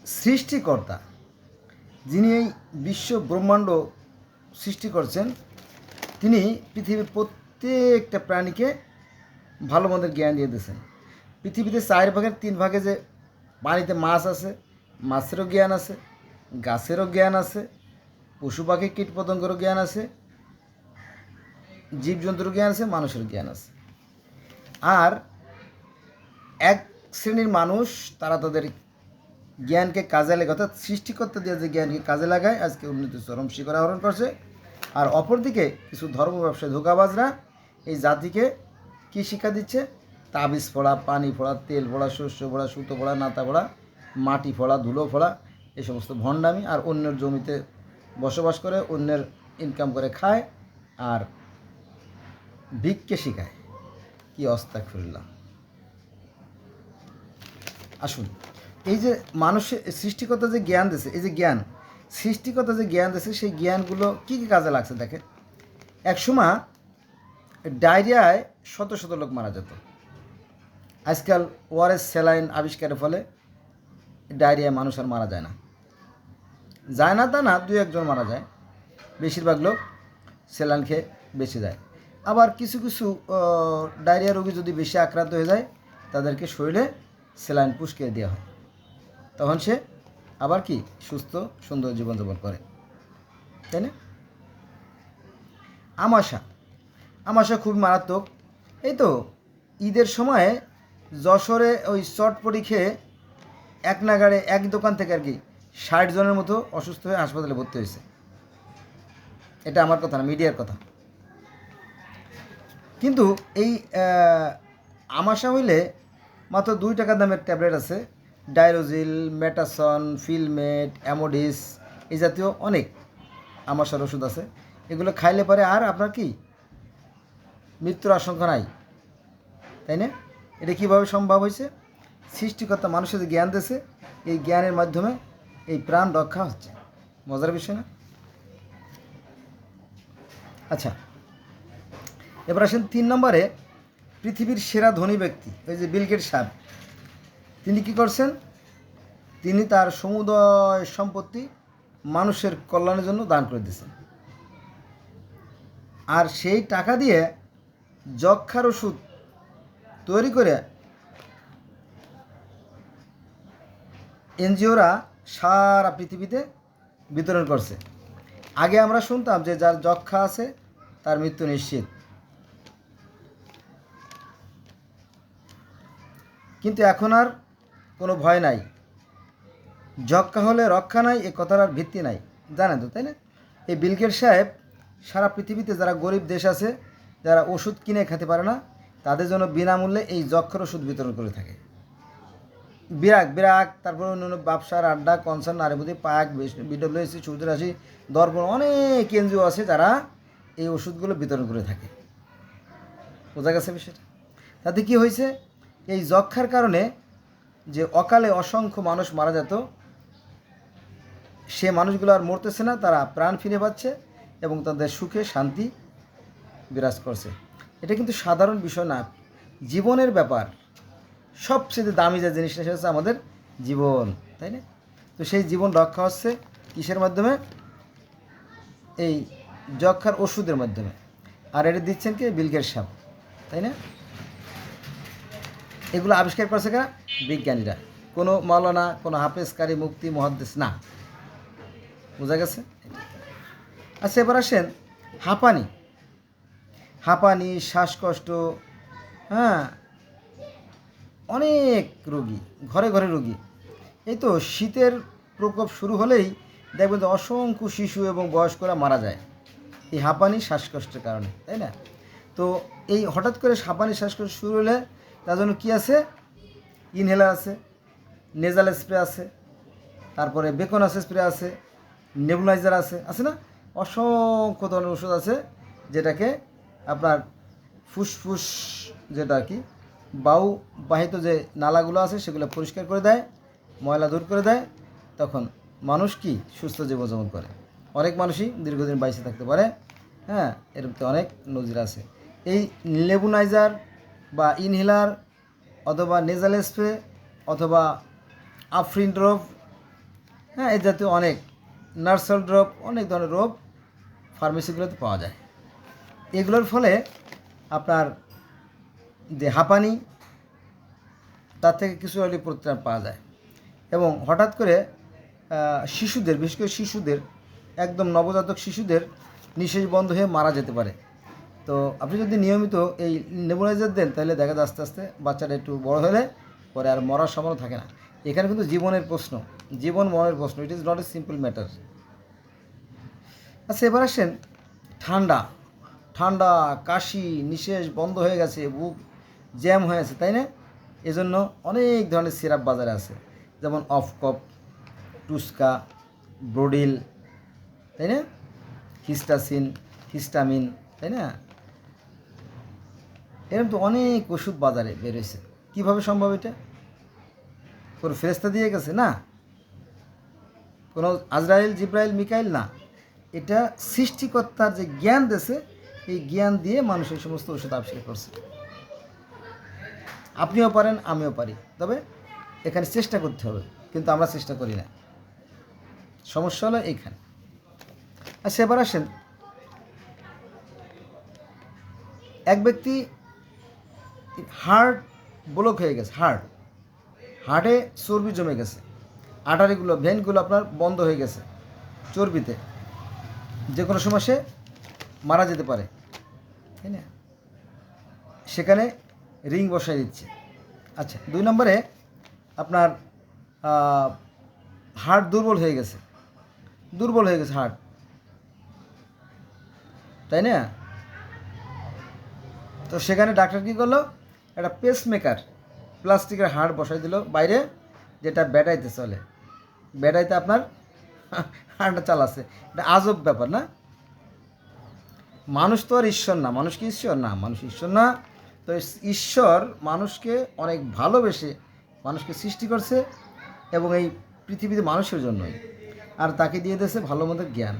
সৃষ্টিকর্তা যিনি এই বিশ্ব ব্রহ্মাণ্ড সৃষ্টি করছেন, তিনি পৃথিবীর প্রত্যেকটা প্রাণীকে ভালো মন্দের জ্ঞান দিয়ে দিয়েছেন। পৃথিবীতে 4/3 যে পানিতে মাছ আছে, মাছেরও জ্ঞান আছে, গাছেরও জ্ঞান আছে, পশু পাখি কীট পতঙ্গেরও জ্ঞান আছে, জীবজন্তুর জ্ঞান আছে, মানুষের জ্ঞান আছে। আর এক শ্রেণীর মানুষ তারা তাদের জ্ঞানকে কাজে লাগে, অর্থাৎ সৃষ্টিকর্তা দিয়ে যে জ্ঞানকে কাজে লাগায় আজকে উন্নতি চরম শিখর আহরণ করছে। আর অপরদিকে কিছু ধর্ম ব্যবসায়ী ধোঁকাবাজরা এই জাতিকে কী শিক্ষা দিচ্ছে? তাবিজ ফোড়া, পানি ফোড়া, তেল ফোড়া, শস্য ফোড়া, সুতো ফোড়া, নাতা ফোড়া, মাটি ফোড়া, ধুলো ফোড়া, এই সমস্ত ভণ্ডামি। আর অন্যের জমিতে বসবাস করে, অন্যের ইনকাম করে খায়, আর ভিক্ষে শিখায়। কি আস্তাগফিরুল্লাহ। আসুন, এই যে মানুষের সৃষ্টিকর্তা যে জ্ঞান দিয়েছে, এই যে জ্ঞান সৃষ্টিকর্তা যে জ্ঞান দিয়েছে, সেই জ্ঞানগুলো কী কী কাজে লাগছে দেখেন। একসময় ডায়রিয়ায় শত শত লোক মারা যেত। আজকাল ওআরএস স্যালাইন আবিষ্কারের ফলে ডায়রিয়ায় মানুষ আর মারা যায় না। যায় না তা না, 2-1 জন মারা যায়, বেশিরভাগ লোক স্যালাইন খেয়ে বেঁচে যায়। আবার কিছু কিছু ডায়রিয়া রোগী যদি বেশি আক্রান্ত হয়ে যায়, তাদেরকে শরীরে স্যালাইন পুষ্কিয়ে দেওয়া হয়, তখন সে আবার কি সুস্থ সুন্দর জীবনযাপন করে, তাই না? আমাশা খুবই মারাত্মক। এই তো ঈদের সময়ে যশোরে ওই চটপটি খেয়ে এক নাগাড়ে এক দোকান থেকে আর কি 60 জনের মতো অসুস্থ হয়ে হাসপাতালে ভর্তি হয়েছে। এটা আমার কথা না, মিডিয়ার কথা। কিন্তু এই আমাশা হইলে মাত্র 2 টাকা দামের ট্যাবলেট আছে, ডাইরোজিল, মেটাসন, ফিলমেট, অ্যামোডিস, এই জাতীয় অনেক আমাশার ওষুধ আছে। এগুলো খাইলে পরে আর আপনার কি মৃত্যুর আশঙ্কা নাই, তাই না? এটা কীভাবে সম্ভব হয়েছে? সৃষ্টিকর্তা মানুষের যে জ্ঞান দিয়েছে, এই জ্ঞানের মাধ্যমে এই প্রাণ রক্ষা হচ্ছে। মজার বিষয় না? আচ্ছা, এবার আসেন 3 নম্বরে। পৃথিবীর সেরা ধনী ব্যক্তি ওই যে বিল গেটস সাহেব, তিনি কি করছেন? তিনি তার সমুদয় সম্পত্তি মানুষের কল্যাণের জন্য দান করে দিয়েছেন। আর সেই টাকা দিয়ে যক্ষ্মার ওষুধ তৈরি করে এনজিওরা সারা পৃথিবীতে বিতরণ করছে। আগে আমরা শুনতাম যে যার যক্ষ্মা আছে তার মৃত্যু নিশ্চিত, কিন্তু এখন আর কোনো ভয় নাই। যক্ষ্মা হলে রক্ষা নাই, এ কথার আর ভিত্তি নাই, জানেন তো, তাই না? এই বিল গেটস সাহেব সারা পৃথিবীতে যারা গরিব দেশ আছে, যারা ওষুধ কিনে খেতে পারে না, তাদের জন্য বিনামূল্যে এই যক্ষ্মার ওষুধ বিতরণ করে থাকে। বিরাগ, তারপরে অন্যান্য ব্যবসার আড্ডা, কনসার্ন, নারীপতি, পাক, বিডব্লিউএসি, সুদরাশি, দর্পণ, অনেক এনজিও আছে যারা এই ওষুধগুলো বিতরণ করে থাকে। বোঝা গেছে বিষয়টা? তাতে কি হয়েছে? এই যক্ষ্মার কারণে যে অকালে অসংখ্য মানুষ মারা যেত, সে মানুষগুলো আর মরতেছে না, তারা প্রাণ ফিরে পাচ্ছে এবং তাদের সুখে শান্তি বিরাজ করছে। এটা কিন্তু সাধারণ বিষয় না, জীবনের ব্যাপার। সবচেয়ে দামি যে জিনিসটা সেটা হচ্ছে আমাদের জীবন, তাই না? তো সেই জীবন রক্ষা হচ্ছে কিসের মাধ্যমে? এই যক্ষ্মার ওষুধের মাধ্যমে। আর এটা দিচ্ছেন কি? বিল গেটস সাহেব, তাই না? এগুলো আবিষ্কার করছে কারা? বিজ্ঞানীরা, কোনো মাওলানা, কোনো হাফেজ, কারি, মুফতি, মুহাদ্দিস না। বোঝা গেছে? আচ্ছা, এবার আসেন হাঁপানি, শ্বাসকষ্ট, হ্যাঁ, অনেক রোগী, ঘরে ঘরে রোগী। এই তো শীতের প্রকোপ শুরু হলেই দেখবেন যে অসংখ্য শিশু এবং বয়স্করা মারা যায় এই হাঁপানি শ্বাসকষ্টের কারণে, তাই না? তো এই হঠাৎ করে হাঁপানি শ্বাসকষ্ট শুরু হলে তার জন্য কী আছে? ইনহেলার আছে, নেজাল স্প্রে আছে, তারপরে বেকনাস স্প্রে আছে, নেবুলাইজার আছে না? অসংখ্য ধরনের ওষুধ আছে যেটাকে আপনার ফুসফুস, যেটা কি বায়ু বাহিত যে নালাগুলো আছে সেগুলো পরিষ্কার করে দেয়, ময়লা দূর করে দেয়, তখন মানুষ কি সুস্থ জীবনযাপন করে। অনেক মানুষই দীর্ঘদিন বাইসে থাকতে পারে। হ্যাঁ, এর মধ্যে অনেক নজির আছে। এই নেবুলাইজার বা ইনহেলার অথবা নেজাল স্প্রে অথবা আফরিন ড্রপ হ্যাঁ, এই জাতীয় অনেক নার্সাল ড্রপ, অনেক ধরনের রোগ ফার্মেসিগুলোতে পাওয়া যায়। এগুলোর ফলে আপনার যে হাঁপানি, তার থেকে কিছু হলে পরিত্রাণ পাওয়া যায়। এবং হঠাৎ করে শিশুদের, বিশেষ করে শিশুদের, একদম নবজাতক শিশুদের নিঃশ্বাস বন্ধ হয়ে মারা যেতে পারে। তো আপনি যদি নিয়মিত এই নেবুলাইজার দেন, তাহলে দেখা যায় আস্তে আস্তে বাচ্চাটা একটু বড় হলে পরে আর মরার সম্ভাবনা থাকে না। এখানে কিন্তু জীবনের প্রশ্ন, জীবন মরণের প্রশ্ন। It is not a simple matter. আচ্ছা, এবার আসেন ঠান্ডা। ঠান্ডা, কাশি, নিঃশ্বাস বন্ধ হয়ে গেছে, বুক জ্যাম হয়ে আছে, তাই না? এজন্য অনেক ধরনের সিরাপ বাজারে আছে, যেমন অফকপ, টুস্কা, ব্রোডিল, তাই না? হিস্টাসিন, হিস্টামিন, তাই না? এরকম তো অনেক ওষুধ বাজারে বেরোয়েছে। কীভাবে সম্ভব এটা? কোনো ফেরেশতা দিয়ে গেছে? না। কোনো আজরাইল, জিব্রাইল, মিকাইল না। এটা সৃষ্টিকর্তার যে জ্ঞান দিয়েছে, এই জ্ঞান দিয়ে মানুষ এই সমস্ত ওষুধ আবিষ্কার করছে। আপনিও পারেন, আমিও পারি, তবে এখানে চেষ্টা করতে হবে, কিন্তু আমরা চেষ্টা করি না। সমস্যা হলো এইখানে। আর সেবার আসেন, এক ব্যক্তি হার্ট ব্লক হয়ে গেছে, হার্টে চর্বি জমে গেছে, আর্টারিগুলো, ভেনগুলো আপনার বন্ধ হয়ে গেছে চর্বিতে, যে কোনো সময় সে মারা যেতে পারে, তাই না? সেখানে রিং বসাই দিচ্ছে। আচ্ছা, 2 নম্বরে আপনার হার্ট দুর্বল হয়ে গেছে হার্ট, তাই না? তো সেখানে ডাক্তার কী করলো? একটা পেসমেকার, প্লাস্টিকের হাড় বসাই দিল বাইরে, যেটা ব্যাটাইতে চলে, ব্যাটাইতে আপনার হাড়টা চালাচ্ছে। এটা আজব ব্যাপার না? মানুষ তো আর ঈশ্বর না। মানুষ কি ঈশ্বর? না, মানুষ ঈশ্বর না। তো ঈশ্বর মানুষকে অনেক ভালোবেসে মানুষকে সৃষ্টি করছে, এবং এই পৃথিবীতে মানুষের জন্যই, আর তাকে দিয়ে দিয়েছে ভালো মন্দের জ্ঞান।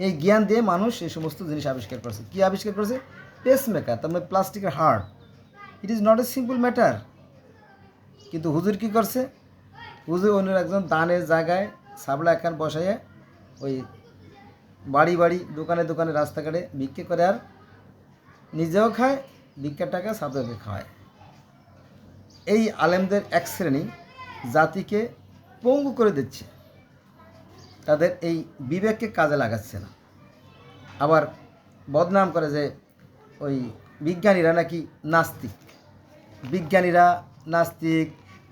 এই জ্ঞান দিয়ে মানুষ এই সমস্ত জিনিস আবিষ্কার করছে। কী আবিষ্কার করেছে? পেসমেকার, তার মানে প্লাস্টিকের heart. It is not a simple matter. কিন্তু হুজুর কী করছে? হুজুর অন্যের একজন দানের জায়গায় সাবলা একখান বসাইয়ে ওই বাড়ি বাড়ি, দোকানে দোকানে, রাস্তাঘাটে ভিক্ষে করে, আর নিজেও খায়, ভিক্ষার টাকা ছাত্রকে খাওয়ায়। এই আলেমদের এক শ্রেণী জাতিকে পঙ্গু করে দিচ্ছে, তাদের এই বিবেককে কাজে লাগাচ্ছে না। আবার বদনাম করে যে ওই বিজ্ঞানীরা নাকি নাস্তিক,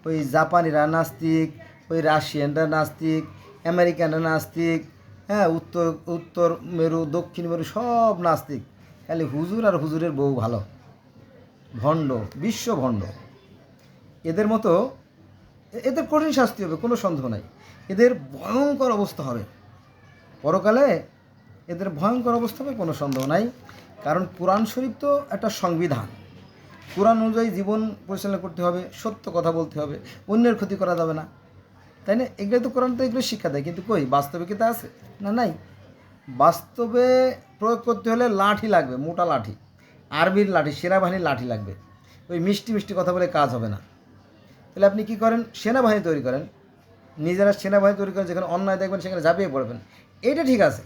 ওই জাপানিরা নাস্তিক, ওই রাশিয়ানরা নাস্তিক, আমেরিকানরা নাস্তিক, হ্যাঁ, উত্তর মেরু, দক্ষিণ মেরু সব নাস্তিক, খালি হুজুর আর হুজুরের বউ ভালো। ভণ্ড, বিশ্ব ভণ্ড। এদের মতো, এদের কঠিন শাস্তি হবে, কোনো সন্দেহ নাই। এদের ভয়ঙ্কর অবস্থা হবে পরকালে, এদের ভয়ঙ্কর অবস্থা হবে, কোনো সন্দেহ নাই। কারণ কোরআন শরীফ তো একটা সংবিধান। কোরআন অনুযায়ী জীবন পরিচালনা করতে হবে, সত্য কথা বলতে হবে, অন্যের ক্ষতি করা যাবে না, তাই না? এগুলো তো কোরআন তো এগুলো শিক্ষা দেয়, কিন্তু কই বাস্তবে কি তা আছে? না, নাই। বাস্তবে প্রয়োগ করতে হলে লাঠি লাগবে, মোটা লাঠি, আর্মির লাঠি, সেনাবাহিনীর লাঠি লাগবে। ওই মিষ্টি মিষ্টি কথা বলে কাজ হবে না। তাহলে আপনি কি করেন? সেনাবাহিনী তৈরি করেন, নিজেরা সেনাবাহিনী তৈরি করেন, যেখানে অন্যায় দেখবেন সেখানে ঝাঁপিয়ে পড়বেন। এইটা ঠিক আছে।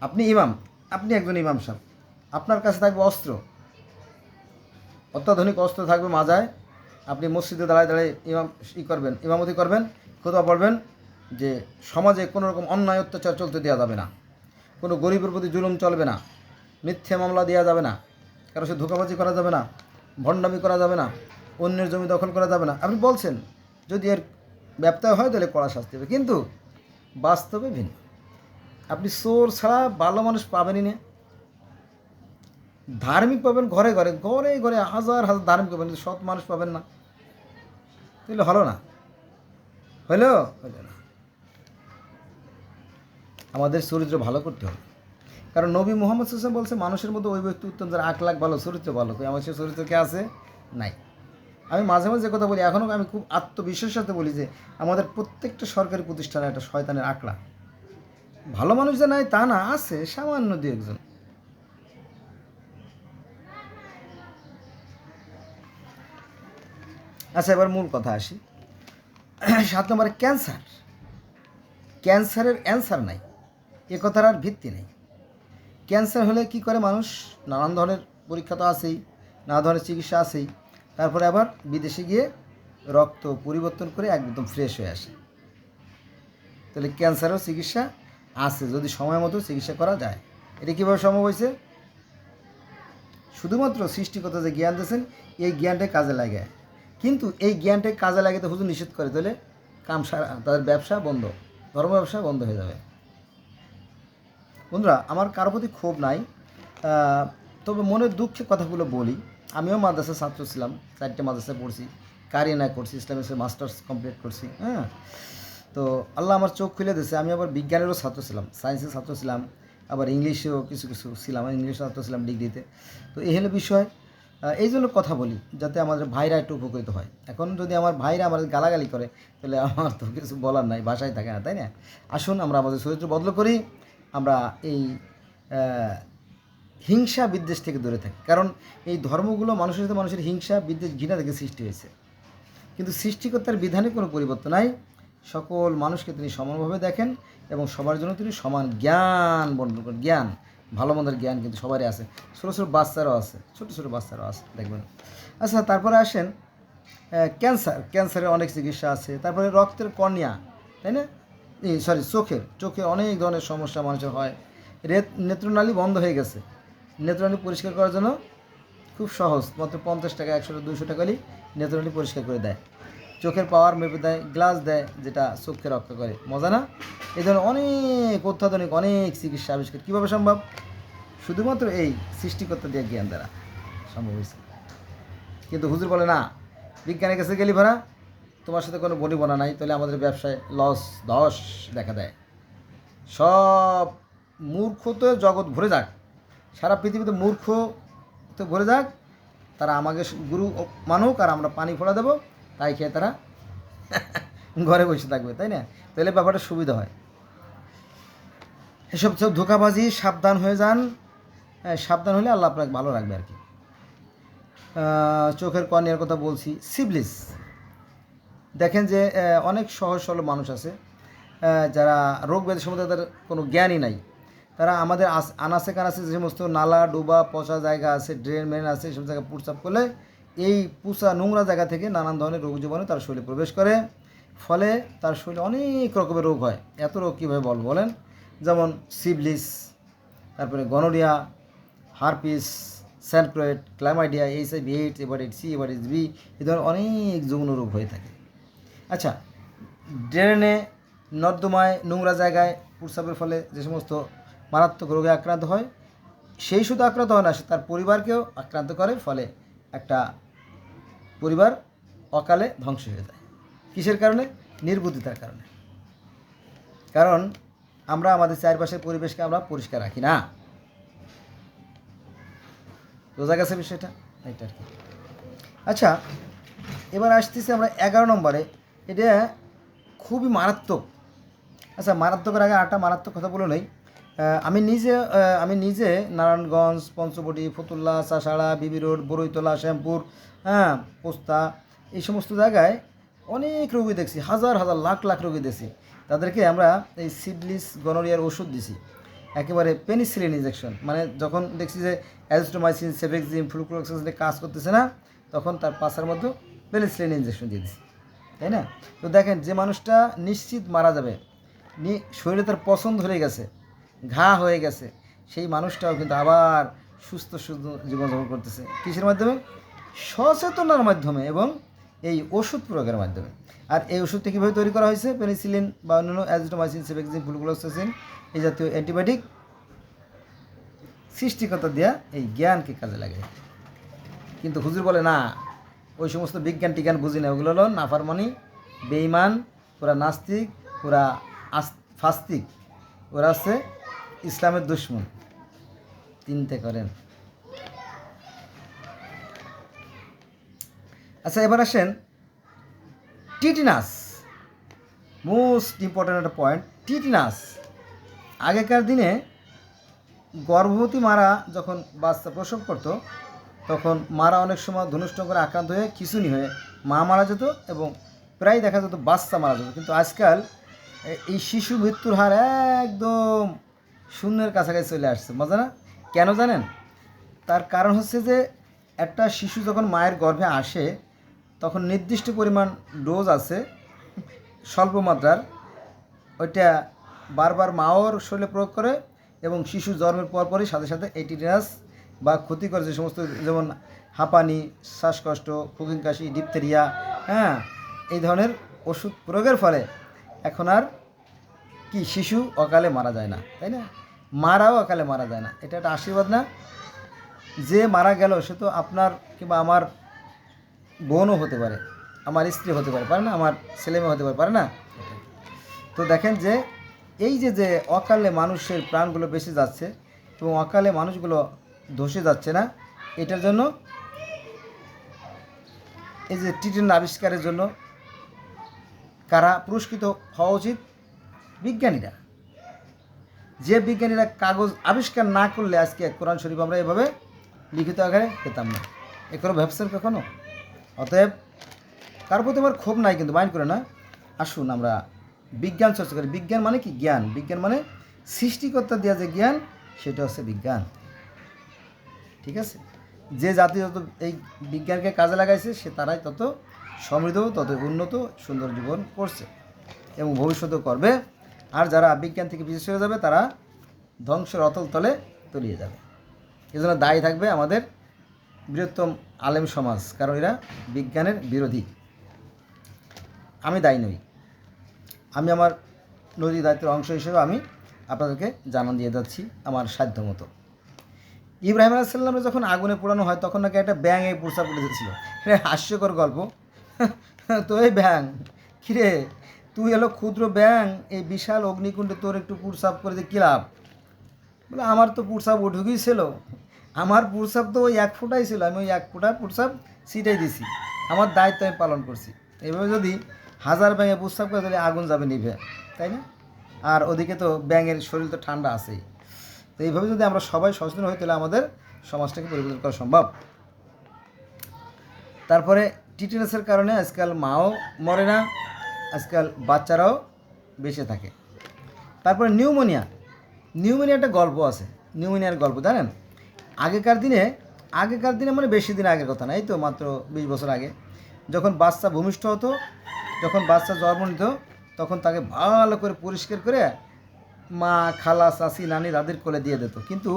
আপনি ইমাম, আপনি একজন ইমাম সাহেব, আপনার কাছে থাকবে অস্ত্র, অত্যাধুনিক অস্ত্র থাকবে মাজায়। আপনি মসজিদে দাঁড়ায় দাঁড়ায় ইমামতি করবেন, খুতবা পড়বেন যে সমাজে কোনো রকম অন্যায় অত্যাচার চলতে দেওয়া যাবে না, কোনো গরিবের প্রতি জুলুম চলবে না, মিথ্যে মামলা দেওয়া যাবে না, কারো সে ধোঁকাবাজি করা যাবে না, ভণ্ডামি করা যাবে না, অন্যের জমি দখল করা যাবে না। আপনি বলছেন, যদি এর ব্যপ্তায় হয় তাহলে কড়া শাস্তি হবে, কিন্তু বাস্তবে ভিন্ন। আপনি চোর ছাড়া ভালো মানুষ পাবেনই না। ধার্মিক পাবেন ঘরে ঘরে, ঘরে ঘরে হাজার হাজার ধার্মিক পাবেন, কিন্তু সৎ মানুষ পাবেন না। তাহলে হলো না, হলো না। আমাদের চরিত্র ভালো করতে হবে, কারণ নবী মুহাম্মদ সাল্লাল্লাহু আলাইহি ওয়াসাল্লাম বলছে, মানুষের মধ্যে ওই ব্যক্তি উত্তম যারা 8 লাখ ভালো, চরিত্র ভালো। আমার সে চরিত্র কে আছে? নাই। আমি মাঝে মাঝে কথা বলি, এখনও আমি খুব আত্মবিশ্বাসের সাথে বলি যে আমাদের প্রত্যেকটা সরকারি প্রতিষ্ঠানে একটা শয়তানের আঁকড়া। ভালো মানুষ যে নাই তা না, আছে সামান্য 2-1 জন। আচ্ছা, এবার মূল কথা আসি। 7 নম্বরে ক্যান্সার। ক্যান্সারের অ্যান্সার নাই, এ কথার আর ভিত্তি নেই। ক্যান্সার হলে কি করে মানুষ, নানান ধরনের পরীক্ষা তো আছেই, নানা ধরনের চিকিৎসা আছেই, তারপরে আবার বিদেশে গিয়ে রক্ত পরিবর্তন করে একদম ফ্রেশ হয়ে আসে। তাহলে ক্যান্সারও চিকিৎসা আছে যদি সময় মতো চিকিৎসা করা যায়। এটা কীভাবে সম্ভব হয়েছে? শুধুমাত্র সৃষ্টিকর্তা যে জ্ঞান দিয়েছেন এই জ্ঞানটাই কাজে লাগে। কিন্তু এই জ্ঞানটাই কাজে লাগে তো হুজুর নিষেধ করে, তাহলে কাম সারা, তাদের ব্যবসা বন্ধ, ধর্ম ব্যবসা বন্ধ হয়ে যাবে। বন্ধুরা, আমার কারো প্রতি ক্ষোভ নাই, তবে মনের দুঃখে কথাগুলো বলি। আমিও মাদ্রাসার ছাত্র ছিলাম, 4টে মাদ্রাসায় পড়ছি, কারিনা করছি, ইসলামিক্সের মাস্টার্স কমপ্লিট করছি। হ্যাঁ, তো আল্লাহ আমার চোখ খুলে দিয়েছে। আমি আবার বিজ্ঞানেরও ছাত্র ছিলাম, সায়েন্সের ছাত্র ছিলাম, আবার ইংলিশেও কিছু কিছু ছিলাম, ইংলিশের ছাত্র ছিলাম ডিগ্রিতে। তো এই হলো বিষয়। এই জন্য কথা বলি যাতে আমাদের ভাইরা একটু উপকৃত হয়। এখন যদি আমার ভাইরা আমাদের গালাগালি করে তাহলে আমার তো কিছু বলার নাই, ভাষায় থাকে না, তাই না? আসুন আমরা আমাদের চরিত্র বদল করি, আমরা এই হিংসা বিদ্বেষ থেকে দূরে থাকি। কারণ এই ধর্মগুলো মানুষের সাথে মানুষের হিংসা বিদ্বেষ ঘৃণা থেকে সৃষ্টি হয়েছে। কিন্তু সৃষ্টিকর্তার বিধানে কোনো পরিবর্তন নাই। সকল মানুষকে তিনি সমানভাবে দেখেন এবং সবার জন্য তিনি সমান জ্ঞান বন্টন করেন। জ্ঞান, ভালো মন্দের জ্ঞান কিন্তু সবারই আছে, ছোটো ছোটো বাচ্চারাও আছে, ছোটো ছোটো বাচ্চারাও আছে, দেখবেন। আচ্ছা, তারপরে আসেন ক্যান্সারের অনেক চিকিৎসা আছে। তারপরে রক্তের কর্নিয়া, তাই না? চোখে অনেক ধরনের সমস্যা মানুষের হয়। নেত্রনালী বন্ধ হয়ে গেছে, নেত্রনালী পরিষ্কার করার জন্য খুব সহজ, মাত্র 50 টাকা, 100 টাকা, 200 টাকা হলেই নেত্রনালী পরিষ্কার করে দেয়। চোখের পাওয়ার মেপে দেয়, গ্লাস দেয় যেটা চোখকে রক্ষা করে। মজা না? এই ধরনের অনেক অত্যাধুনিক অনেক চিকিৎসা আবিষ্কার কীভাবে সম্ভব? শুধুমাত্র এই সৃষ্টিকর্তা দিয়ে জ্ঞান দ্বারা সম্ভব হয়েছে। কিন্তু হুজুর বলে না, বিজ্ঞানের কাছে গেলি ভাড়া তোমার সাথে কোনো বনিবনা নাই, তাহলে আমাদের ব্যবসায় ধস দেখা দেয়। সব মূর্খ তো জগৎ ভরে যাক, সারা পৃথিবীতে মূর্খ তো ভরে যাক, তারা আমাকে গুরু মানুক আর আমরা পানি ফোড়া দেবো, তাই খেয়ে তারা ঘরে বসে থাকবে, তাই না? তাহলে ব্যাপারটা সুবিধা হয়। এসব সব ধোঁকাবাজি, সাবধান হয়ে যান। সাবধান হলে আল্লাহ আপনাকে ভালো রাখবে আর কি। চোখের কর্নিয়ার কথা বলছি। সিবলিস, দেখেন যে অনেক সহজ সরল মানুষ আছে যারা রোগ ব্যাধি সম্বন্ধে তাদের কোনো জ্ঞানই নাই। তারা আমাদের আনাচে কানাচে যে সমস্ত নালা ডোবা পচা জায়গা আছে, ড্রেন মেন আছে, এইসব জায়গায় প্রস্রাব করলে এই পুষা নোংরা জায়গা থেকে নানান ধরনের রোগ জীবাণু তার শরীরে প্রবেশ করে, ফলে তার শরীরে অনেক রকমের রোগ হয়। এত রোগ কীভাবে বলেন? যেমন সিবলিস, তারপরে gonorrhoea, herpes, chancroid, chlamydia, HIV, AIDS, hepatitis C, hepatitis B, এই ধরনের অনেক যৌন রোগ হয়ে থাকে। আচ্ছা, ড্রেনে নর্দমায় নোংরা জায়গায় প্রস্রাবের ফলে যে সমস্ত মারাত্মক রোগে আক্রান্ত হয়, সেই শুধু আক্রান্ত হয় না, সে তার পরিবারকেও আক্রান্ত করে, ফলে একটা পরিবার অকালে ধ্বংস হয়ে যায়। কিসের কারণে? নির্বুদ্ধিতার কারণে। কারণ আমরা আমাদের চারপাশের পরিবেশকে আমরা পরিষ্কার রাখি না। বোঝা গেছে বিষয়টা? এটা আর কি। আচ্ছা, এবার আসতেছি আমরা 11 নম্বরে। এটা খুবই মারাত্মক। আচ্ছা, মারাত্মকের আগে আরেকটা মারাত্মক কথা বলে নেই। আমি নিজে নারায়ণগঞ্জ, পঞ্চবটি, ফতুল্লা, চাষাড়া, বিবি রোড, বরৈতলা, শ্যামপুর, পোস্তা, এই সমস্ত জায়গায় অনেক রোগী দেখছি, হাজার হাজার লাখ লাখ রোগী দেখছি। তাদেরকে আমরা এই সিডলিস গনোরিয়ার ওষুধ দিছি, একেবারে পেনিসিলিন ইনজেকশন। মানে যখন দেখছি যে অ্যাজিথ্রোমাইসিন, সেফেক্সিম, ফ্লুক্লোক্সাসিনে কাজ করতেছে না, তখন তার পাশার মধ্যে পেনিসিলিন ইনজেকশন দিয়ে দিছি, তাই না? তো দেখেন, যে মানুষটা নিশ্চিত মারা যাবে, শরীরে তার পছন্দ হয়ে গেছে, ঘা হয়ে গেছে, সেই মানুষটাও কিন্তু আবার সুস্থ জীবনযাপন করতেছে। কিসের মাধ্যমে? সচেতনার মাধ্যমে এবং এই ওষুধ প্রয়োগের মাধ্যমে। আর এই ওষুধটা কীভাবে তৈরি করা হয়েছে? পেনিসিলিন বা অন্যান্য অ্যাজিথ্রোমাইসিন, সেফেক্সিম, ফ্লুক্লোক্সাসিন এই জাতীয় অ্যান্টিবায়োটিক সৃষ্টিকর্তা দেওয়া এই জ্ঞানকে কাজে লাগে। কিন্তু হুজুর বলে না, ওই সমস্ত বিজ্ঞান টিজ্ঞান বুঝি না, ওগুলো হলো নাফরমানি, বেঈমান, ওরা নাস্তিক, ওরা ফাস্তিক, ওরা হচ্ছে ইসলামের দুশমন। চিন্তা করেন। আচ্ছা, এবার আসেন টিটিনাস, মোস্ট ইম্পর্ট্যান্ট একটা পয়েন্ট। টিটিনাস, আগেকার দিনে গর্ভবতী মারা যখন বাচ্চা প্রসব করতো, তখন মারা অনেক সময় ধনুষ্ট করে আক্রান্ত হয়ে খিঁচুনি হয়ে মা মারা যেত এবং প্রায় দেখা যেত বাচ্চা মারা যেত। কিন্তু আজকাল এই শিশু মৃত্যুর হার একদম শূন্যের কাছাকাছি চলে আসছে। মজা না? কেন জানেন? তার কারণ হচ্ছে যে একটা শিশু যখন মায়ের গর্ভে আসে তখন নির্দিষ্ট পরিমাণ ডোজ আছে স্বল্প মাত্রার, ওইটা বারবার মাওর শরীরে প্রয়োগ করে এবং শিশু জন্মের পরপরই সাথে সাথে এই টিটেনাস বা ক্ষতিকর যে সমস্ত, যেমন হাঁপানি, শ্বাসকষ্ট, ফুকিং কাশি, ডিপথেরিয়া, হ্যাঁ, এই ধরনের ওষুধ প্রয়োগের ফলে এখন আর কি শিশু অকালে মারা যায় না, তাই না? মারাও অকালে মারা যায় না। এটা একটা আশীর্বাদ না? যে মারা গেল সে তো আপনার কিংবা আমার বোনও হতে পারে, আমার স্ত্রী হতে পারে না? আমার ছেলেমেয়ে হতে পারে না? তো দেখেন যে এই যে যে অকালে মানুষের প্রাণগুলো বেঁচে যাচ্ছে এবং অকালে মানুষগুলো ধসে যাচ্ছে না, এটার জন্য এই যে টিটেনাস আবিষ্কারের জন্য কারা পুরস্কৃত হওয়া উচিত? বিজ্ঞানীরা। যে বিজ্ঞানীরা কাগজ আবিষ্কার না করলে আজকে কোরআন শরীফ আমরা এভাবে লিখিত আকারে পেতাম না। এ কোনো ভাবছেন কখনো? অতএব কার প্রতি আমার ক্ষোভ নাই, কিন্তু মাইন্ড করে না। আসুন আমরা বিজ্ঞান চর্চা করি। বিজ্ঞান মানে কি? জ্ঞান। বিজ্ঞান মানে সৃষ্টিকর্তা দেওয়া যে জ্ঞান, সেটা হচ্ছে বিজ্ঞান। ঠিক আছে? যে জাতি যত এই বিজ্ঞানকে কাজে লাগাইছে সে তারাই তত সমৃদ্ধ, তত উন্নত, সুন্দর জীবন করছে এবং ভবিষ্যতেও করবে। আর যারা বিজ্ঞান থেকে পিছিয়ে হয়ে যাবে তারা ধ্বংসের অতল তলে তলিয়ে যাবে। এজন্য দায়ী থাকবে আমাদের বৃহত্তম আলেম সমাজ, কারণ এরা বিজ্ঞানের বিরোধী। আমি দায়ী নই। আমি আমার নৈতিক দায়িত্বের অংশ হিসেবে আমি আপনাদেরকে জানান দিয়ে যাচ্ছি আমার সাধ্য মতো। ইব্রাহিম আলাইহিস সালামকে যখন আগুনে পোড়ানো হয় তখন নাকি একটা ব্যাঙ এই প্রস্তাব করে দিয়েছিল। এটা হাস্যকর গল্প। তো এই ব্যাঙ, কিরে তুই এলো ক্ষুদ্র ব্যাঙ, এই বিশাল অগ্নিকুণ্ডে তোর একটু প্রস্রাব করে দিয়ে কী লাভ? বলে আমার তো প্রস্রাব উঠুকই ছিল, আমার প্রস্রাব তো ওই এক ফোঁটাই ছিল, আমি ওই এক ফোঁটা প্রস্রাব ছিটাই দিছি, আমার দায়িত্ব আমি পালন করছি। এভাবে যদি হাজার ব্যাঙে প্রস্রাব করে তাহলে আগুন যাবে নিভে, তাই না? আর ওদিকে তো ব্যাঙের শরীর তো ঠান্ডা আছেই। তো এইভাবে যদি আমরা সবাই সচেতন হই তাহলে আমাদের সমাজটাকে পরিবর্তন করা সম্ভব। তারপরে টিটেনাসের কারণে আজকাল মাও মরে না, আজকাল বাচ্চারাও বেঁচে থাকে। তারপরে নিউমোনিয়া। নিউমোনিয়া একটা গল্প আছে, নিউমোনিয়ার গল্প জানেন? আগেকার দিনে মানে বেশি দিন আগের কথা না, এই তো মাত্র 20 বছর আগে, যখন বাচ্চা ভূমিষ্ঠ হতো, যখন বাচ্চা জন্ম নিত, তখন তাকে ভালো করে পরিষ্কার করে মা, খালা, চাচি, নানি তাদের কোলে দিয়ে দিত। কিন্তু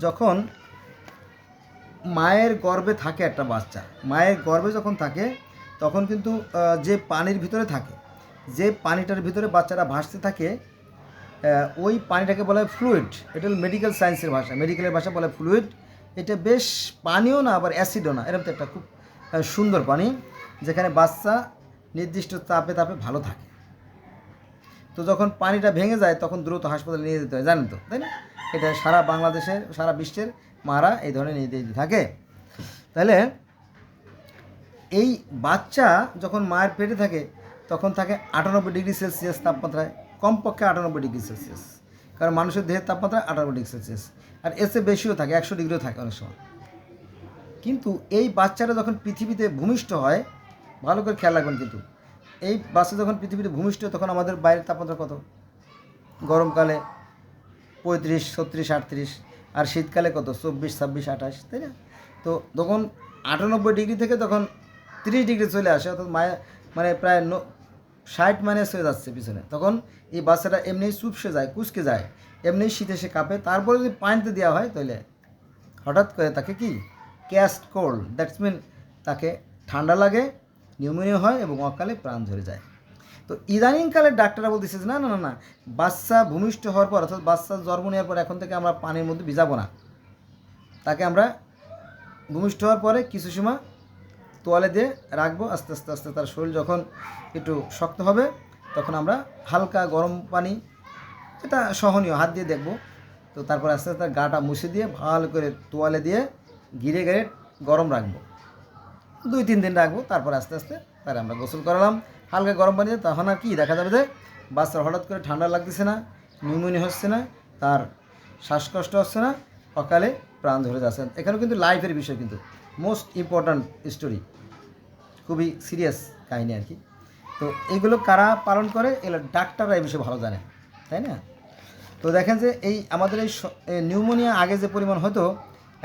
যখন মায়ের গর্ভে থাকে একটা বাচ্চা, মায়ের গর্ভে যখন থাকে তখন কিন্তু যে পানির ভিতরে থাকে, যে পানিটার ভিতরে বাচ্চারা ভাসতে থাকে, ওই পানিটাকে বলা হয় ফ্লুইড। এটা হল মেডিকেল সায়েন্সের ভাষা, মেডিকেলের ভাষা বলে ফ্লুইড। এটা বেশ পানিও না আবার অ্যাসিডও না, এরকম তো একটা খুব সুন্দর পানি, যেখানে বাচ্চা নির্দিষ্ট তাপে ভালো থাকে। তো যখন পানিটা ভেঙে যায় তখন দ্রুত হাসপাতালে নিয়ে যেতে হয়, জানেন তো, তাই না? এটা সারা বাংলাদেশের, সারা বিশ্বের মারা এই ধরনের নিয়ে যেতে থাকে। তাহলে এই বাচ্চা যখন মায়ের পেটে থাকে তখন থাকে 98 ডিগ্রি সেলসিয়াস তাপমাত্রায়, কমপক্ষে 98 ডিগ্রি সেলসিয়াস, কারণ মানুষের দেহের তাপমাত্রা 98 ডিগ্রি সেলসিয়াস, আর এর চেয়ে বেশিও থাকে, 100 ডিগ্রিও থাকে অনেক সময়। কিন্তু এই বাচ্চারা যখন পৃথিবীতে ভূমিষ্ঠ হয়, ভালো করে খেয়াল রাখবেন, কিন্তু এই বাচ্চা যখন পৃথিবীতে ভূমিষ্ঠ হয় তখন আমাদের বাইরের তাপমাত্রা কত? গরমকালে 35, 36, 38, আর শীতকালে কত? 24, 26, 28, তাই না? তো তখন 98 ডিগ্রি থেকে তখন 30 ডিগ্রি চলে আসে, অর্থাৎ মানে প্রায় 60 মাইনাস হয়ে যাচ্ছে পিছনে। তখন এই বাচ্চাটা এমনি চুপসে যায়, কুচকে যায়, এমনি শীতে সে কাঁপে। তারপরে যদি পানিতে দেওয়া হয় তাহলে হঠাৎ করে তাকে কি ক্যাস্ট কোল্ড, দ্যাটস মিন তাকে ঠান্ডা লাগে, নিউমোনিয়া হয় এবং অকালে প্রাণ ঝরে যায়। তো ইদানিংকালের ডাক্তাররা বলতেছে যে না না না না, বাচ্চা ভূমিষ্ঠ হওয়ার পর, অর্থাৎ বাচ্চা জন্ম নেওয়ার পর এখন থেকে আমরা পানির মধ্যে ভিজাবো না, তাকে আমরা ভূমিষ্ঠ হওয়ার পরে কিছু সময় তোয়ালে দিয়ে রাখবো, আস্তে আস্তে আস্তে তার শরীর যখন একটু শক্ত হবে তখন আমরা হালকা গরম পানি, এটা সহনীয়, হাত দিয়ে দেখবো, তো তারপর আস্তে আস্তে তার গাটা মুছে দিয়ে ভালো করে তোয়ালে দিয়ে ঘিরে গরম রাখবো, 2-3 দিন রাখবো। তারপর আস্তে আস্তে তার আমরা গোসল করালাম হালকা গরম পানিতে। তখন আর কি দেখা যাবে যে বাচ্চার হঠাৎ করে ঠান্ডা লাগতেছে না, নিউমোনিয়া হচ্ছে না, তার শ্বাসকষ্ট হচ্ছে না, অকালে প্রাণ ধরে যাচ্ছেন। এখানেও কিন্তু লাইফের বিষয়, কিন্তু মোস্ট ইম্পর্ট্যান্ট স্টোরি, খুবই সিরিয়াস কাহিনী আর কি। তো এগুলো কারা পালন করে? এগুলো ডাক্তাররা এই বিষয়ে ভালো জানে, তাই না? তো দেখেন যে এই আমাদের এই নিউমোনিয়া আগে যে পরিমাণ হতো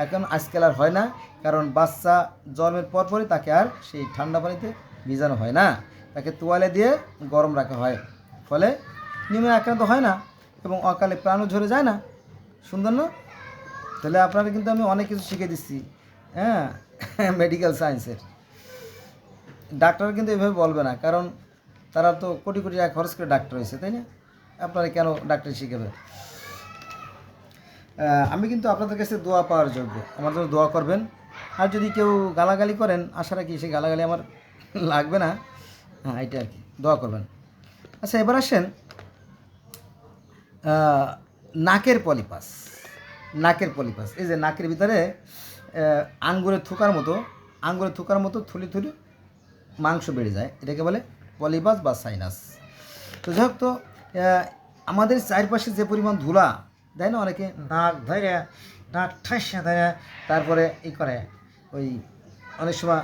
এখন আজকাল আর হয় না, কারণ বাচ্চা জন্মের পরপরই তাকে আর সেই ঠান্ডা পানিতে ভিজানো হয় না, তাকে তোয়ালে দিয়ে গরম রাখা হয়, ফলে নিউমোনিয়া আক্রান্ত হয় না এবং অকালে প্রাণও ঝরে যায় না। সুন্দর না? তাহলে আপনারা কিন্তু আমি অনেক কিছু শিখে দিচ্ছি, হ্যাঁ, মেডিকেল সায়েন্সের। ডাক্তার কিন্তু এভাবে বলবে না, কারণ তারা তো কোটি কোটি টাকা খরচ করে ডাক্তার হয়েছে, তাই না? আপনারা কেন ডাক্তার শিখাবে? আমি কিন্তু আপনাদের কাছে দোয়া পাওয়ার যোগ্য, আমার জন্য দোয়া করবেন। আর যদি কেউ গালাগালি করেন, আশা রাখি সেই গালাগালি আমার লাগবে না, হ্যাঁ, এটা আর কি, দোয়া করবেন। আচ্ছা, এবার আসেন নাকের পলিপাস। নাকের পলিপাস, এই যে নাকের ভিতরে আঙ্গুরের থুকার মতো থুলি থুলি মাংস বেড়ে যায়, এটাকে বলে পলিপাস বা সাইনাস। তো যাই হোক, তো আমাদের চারপাশে যে পরিমাণ ধুলা দেয় না, অনেকে নাক ধরে, নাক ঠাসা ধরে, তারপরে এই করে, ওই অনেক সময়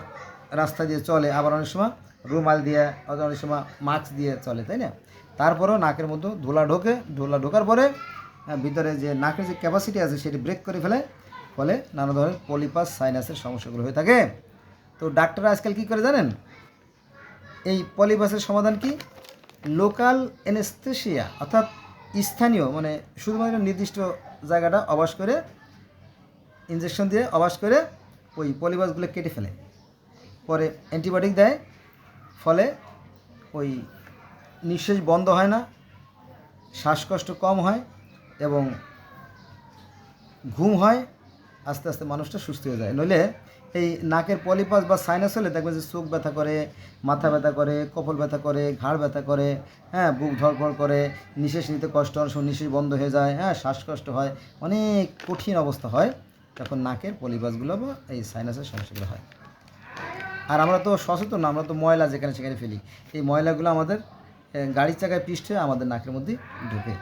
রাস্তা দিয়ে চলে, আবার অনেক সময় রুমাল দিয়ে, অনেক সময় মাস্ক দিয়ে চলে, তাই না? তারপরেও নাকের মধ্যে ধুলা ঢোকার পরে ভিতরে যে নাকের যে ক্যাপাসিটি আছে সেটি ব্রেক করে ফেলে, ফলে নানা ধরনের পলিপাস সাইনাসের সমস্যাগুলো হয়ে থাকে। তো ডাক্তাররা আজকাল কী করে জানেন? এই পলিপাসের সমাধান কি? লোকাল এনেস্থেশিয়া, অর্থাৎ স্থানীয়, মানে শুধুমাত্র নির্দিষ্ট জায়গাটা অবাস করে ইঞ্জেকশন দিয়ে অবাস করে ওই পলিপাসগুলো কেটে ফেলে, পরে অ্যান্টিবায়োটিক দেয়, ফলে ওই নিঃশ্বাস বন্ধ হয় না, শ্বাসকষ্ট কম হয় এবং ঘুম হয়, আস্তে আস্তে মানুষটা সুস্থ হয়ে যায়। নইলে এই নাকের পলিপাস বা সাইনাস হলে দেখবেন যে চোখ ব্যথা করে, মাথা ব্যথা করে, কপাল ব্যথা করে, ঘাড় ব্যথা করে, হ্যাঁ, বুক ধড়ফড় করে, নিঃশ্বাস নিতে কষ্ট, অনেক সময় নিঃশ্বাস বন্ধ হয়ে যায়, হ্যাঁ, শ্বাসকষ্ট হয়, অনেক কঠিন অবস্থা হয় তখন নাকের পলিপাসগুলো বা এই সাইনাসের সমস্যাগুলো হয়। আর আমরা তো সচেতন না, আমরা তো ময়লা যেখানে সেখানে ফেলি, এই ময়লাগুলো আমাদের গাড়ির চাকায় পিষ্ট হয়ে আমাদের নাকের মধ্যে ঢুকে।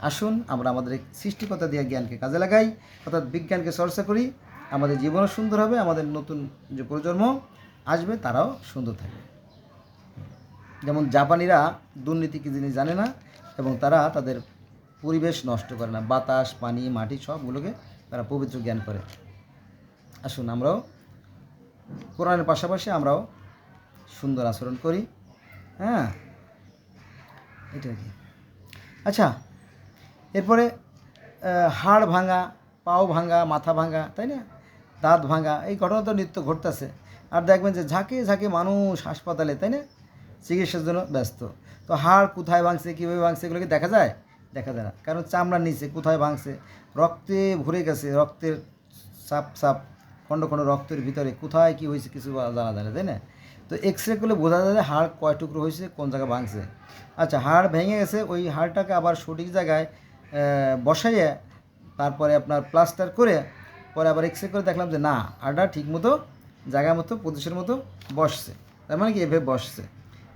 আসুন আমরা আমাদের এই সৃষ্টিকর্তা দিয়ে জ্ঞানকে কাজে লাগাই, অর্থাৎ বিজ্ঞানকে চর্চা করি, আমাদের জীবনও সুন্দর হবে, আমাদের নতুন যে প্রজন্ম আসবে তারাও সুন্দর থাকবে। যেমন জাপানিরা দুর্নীতি কী জিনিস জানে না এবং তারা তাদের পরিবেশ নষ্ট করে না, বাতাস, পানি, মাটি সবগুলোকে তারা পবিত্র জ্ঞান করে। আসুন আমরাও কোরআনের পাশাপাশি আমরাও সুন্দর আচরণ করি, হ্যাঁ, এটা কি। আচ্ছা, এরপরে হাড় ভাঙা, পাও ভাঙা, মাথা ভাঙা, তাই না, দাঁত ভাঙা, এই ঘটনা তো নিত্য ঘটতেছে। আর দেখবেন যে ঝাঁকে ঝাঁকে মানুষ হাসপাতালে, তাই না, চিকিৎসার জন্য ব্যস্ত। তো হাড় কোথায় ভাঙছে, কীভাবে ভাঙছে, এগুলোকে দেখা যায়? দেখা যায় না, কারণ চামড়ার নিচে কোথায় ভাঙছে, রক্তে ভরে গেছে, রক্তের সাপ সাপ খণ্ড খণ্ড রক্তের ভিতরে কোথায় কী হয়েছে কিছু জানা যায় না, তাই না? তো এক্স রে করলে বোঝা যায় হাড় কয় টুকরো হয়েছে, কোন জায়গায় ভাঙছে। আচ্ছা, হাড় ভেঙে গেছে, ওই হাড়টাকে আবার সঠিক জায়গায় বসাইয়ে তারপরে আপনার প্লাস্টার করে পরে আবার এক্স রে করে দেখলাম যে না, হাড়টা ঠিকমতো জায়গা মতো পজিশনের মতো বসছে, তার মানে কি এভাবে বসছে।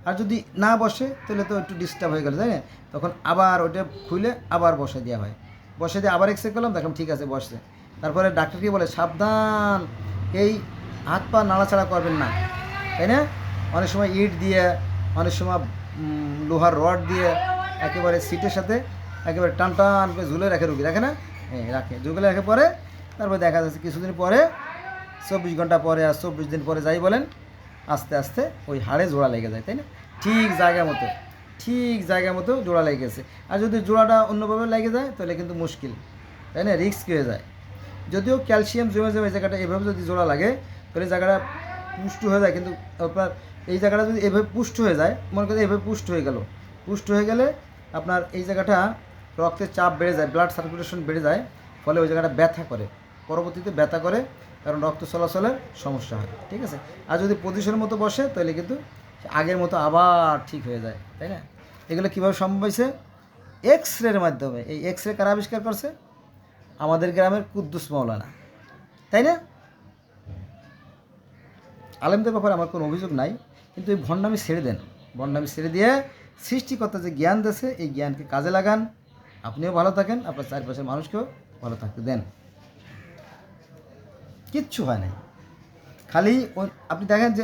আর যদি না বসে তাহলে তো একটু ডিস্টার্ব হয়ে গেল, তাই না? তখন আবার ওটা খুলে আবার বসে দেওয়া হয়, বসে দিয়ে আবার এক্স রে করলাম, দেখলাম ঠিক আছে, বসছে। তারপরে ডাক্তার কি বলে, সাবধান, এই হাত পা নাড়াচাড়া করবেন না, তাই না? অনেক সময় ইট দিয়ে, অনেক সময় লোহার রড দিয়ে একেবারে সিটের সাথে একেবারে টান টান করে ঝুলে রাখে রুগী, রাখে না? হ্যাঁ, রাখে, ঝুলে রাখে। পরে তারপরে দেখা যাচ্ছে কিছুদিন পরে, 24 ঘন্টা পরে আর 24 দিন পরে যাই বলেন, আস্তে আস্তে ওই হাড়ে জোড়া লেগে যায়, তাই না? ঠিক জায়গা মতো জোড়া লেগে গেছে। আর যদি জোড়াটা অন্যভাবে লেগে যায় তাহলে কিন্তু মুশকিল, তাই না, রিস্ক হয়ে যায়। যদিও ক্যালসিয়াম জমে জমে জায়গাটা এভাবে যদি জোড়া লাগে তাহলে জায়গাটা পুষ্ট হয়ে যায়, কিন্তু আপনার এই জায়গাটা যদি এভাবে পুষ্ট হয়ে যায়, মনে করেন এভাবে পুষ্ট হয়ে গেলে আপনার এই জায়গাটা রক্তের চাপ বেড়ে যায়, ব্লাড সার্কুলেশন বেড়ে যায়, ফলে ওই জায়গাটা ব্যথা করে, পরবর্তীতে ব্যথা করে, কারণ রক্ত চলাচলের সমস্যা হয়, ঠিক আছে? আর যদি পজিশনের মতো বসে তাহলে কিন্তু আগের মতো আবার ঠিক হয়ে যায়, তাই না? এগুলো কীভাবে সম্ভব হয়েছে? এক্স রের মাধ্যমে। এই এক্স রে কারা আবিষ্কার করছে? আমাদের গ্রামের কুদ্দুস মাওলানা, তাই না? আলেমদের ব্যাপারে আমার কোনো অভিযোগ নাই, কিন্তু এই ভণ্ডামি ছেড়ে দেন, ভণ্ডামি ছেড়ে দিয়ে সৃষ্টিকর্তা যে জ্ঞান দিয়েছে এই জ্ঞানকে কাজে লাগান, আপনিও ভালো থাকেন, আপনার চারপাশের মানুষকেও ভালো থাকতে দেন। কিচ্ছু হয় নাই, খালি আপনি দেখেন যে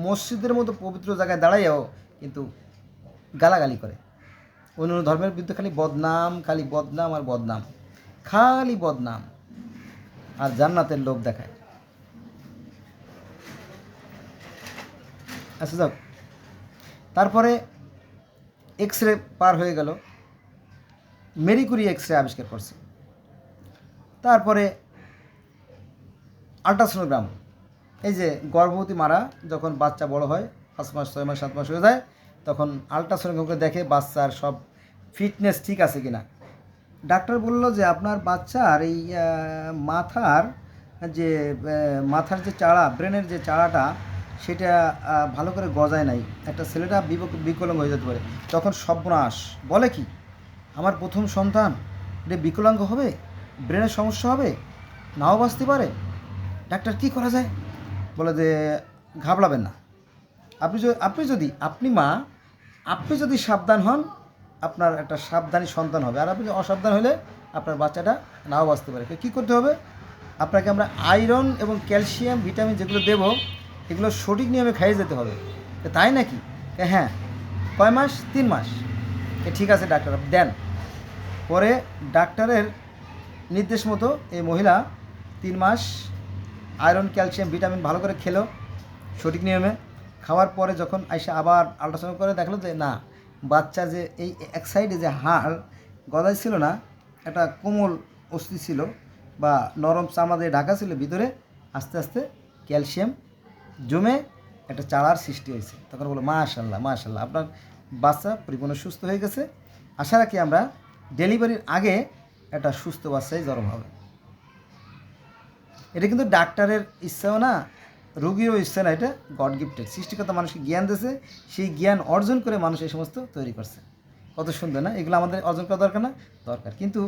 মসজিদের মতো পবিত্র জায়গায় দাঁড়াইয়াও কিন্তু গালাগালি করে, অন্য অন্য ধর্মের বিরুদ্ধে খালি বদনাম, খালি বদনাম আর বদনাম, খালি বদনাম, আর জান্নাতের লোভ দেখায়। আচ্ছা যাক, তারপরে এক্স রে পার হয়ে গেল, মেরি কুরি এক্স রে আবিষ্কার করছে। তারপরে আল্ট্রাসোনোগ্রাম, এই যে গর্ভবতী মারা যখন বাচ্চা বড় হয় 5 মাস 6 মাস 7 মাস হয়ে যায়, তখন আল্ট্রাসোনোগ্রামকে দেখে বাচ্চার সব ফিটনেস ঠিক আছে কিনা। ডাক্তার বলল যে আপনার বাচ্চার এই মাথার যে চাড়া, ব্রেনের যে চাড়াটা, সেটা ভালো করে গজায় নাই, একটা ছেলেটা বিকলাঙ্গ হয়ে যেতে পারে। তখন সর্বনাশ, বলে কি আমার প্রথম সন্তান, এটা বিকলাঙ্গ হবে, ব্রেনের সমস্যা হবে, নাও বাঁচতে পারে, ডাক্তার কী করা যায়? বলে যে ঘাবড়াবেন না, আপনি যদি সাবধান হন, আপনার একটা সাবধানী সন্তান হবে, আর আপনি অসাবধান হলে আপনার বাচ্চাটা নাও বাঁচতে পারে। কী করতে হবে? আপনাকে আমরা আয়রন এবং ক্যালসিয়াম ভিটামিন যেগুলো দেব, এগুলো সঠিক নিয়মে খাইয়ে যেতে হবে। তাই নাকি? হ্যাঁ। কয় মাস? 3 মাস। ঠিক আছে ডাক্তার, দেন। পরে ডাক্তারের নির্দেশ মতো এই মহিলা 3 মাস আয়রন ক্যালসিয়াম ভিটামিন ভালো করে খেলো সঠিক নিয়মে। খাওয়ার পরে যখন আইসা আবার আল্ট্রাসাউন্ড করে দেখলো যে না, বাচ্চা যে এই এক সাইডে যে হাড় গদাই ছিল না, একটা কোমল অস্থি ছিল বা নরম চামড়া দিয়ে ঢাকা ছিল, ভিতরে আস্তে আস্তে ক্যালসিয়াম জমে একটা চাড়ার সৃষ্টি হয়েছে। তখন বলো মাশাল্লাহ মাশাল্লাহ, আপনার বাচ্চা পরিপূর্ণ সুস্থ হয়ে গেছে। আশা রাখি আমরা ডেলিভারির আগে একটা সুস্থ বাচ্চাই জন্ম হবে। এটা কিন্তু ডাক্তারের ইচ্ছাও না, রোগীরও ইচ্ছা না, এটা গড গিফটেড। সৃষ্টিকর্তা মানুষকে জ্ঞান দিয়েছে, সেই জ্ঞান অর্জন করে মানুষ এই সমস্ত তৈরি করছে। কত সুন্দর না? এগুলো আমাদের অর্জন করা দরকার না? দরকার। কিন্তু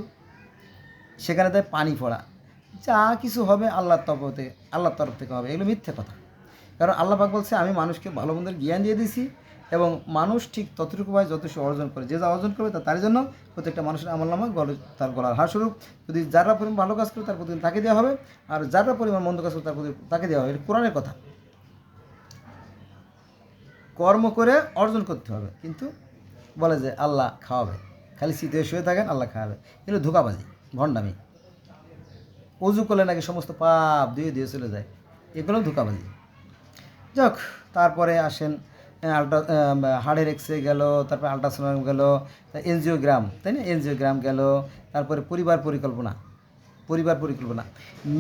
সেখানে তাই পানি পড়া, যা কিছু হবে আল্লাহর তরফ থেকে হবে, এগুলো মিথ্যে কথা। কারণ আল্লাহ পাক বলছে আমি মানুষকে ভালো মন্দের জ্ঞান দিয়ে দিয়েছি, এবং মানুষ ঠিক ততটুকু পায় যত সে অর্জন করে। যে যা অর্জন করবে তার জন্য প্রত্যেকটা মানুষের আমলনামা তার গলার হার স্বরূপ। যদি যারা পরিমাণ ভালো কাজ করে তার প্রতিদিন তাকে দেওয়া হবে, আর যারা পরিমাণ মন্দ কাজ করে তার প্রতি তাকে দেওয়া হবে। এটা কোরআনের কথা। কর্ম করে অর্জন করতে হবে, কিন্তু বলে যে আল্লাহ খাওয়াবে, খালি শীতে শুয়ে থাকেন আল্লাহ খাওয়াবে, এগুলো ধোঁকাবাজি, ভণ্ডামি। অজু করলে নাকি সমস্ত পাপ ধুয়ে দিয়ে চলে যায়, এগুলো ধোঁকাবাজি। যাক, তারপরে আসেন হাড়ের এক্স রে গেল, তারপরে আল্ট্রাসাউন্ড গেল, এনজিওগ্রাম, তাই না? এনজিওগ্রাম গেল, তারপরে পরিবার পরিকল্পনা।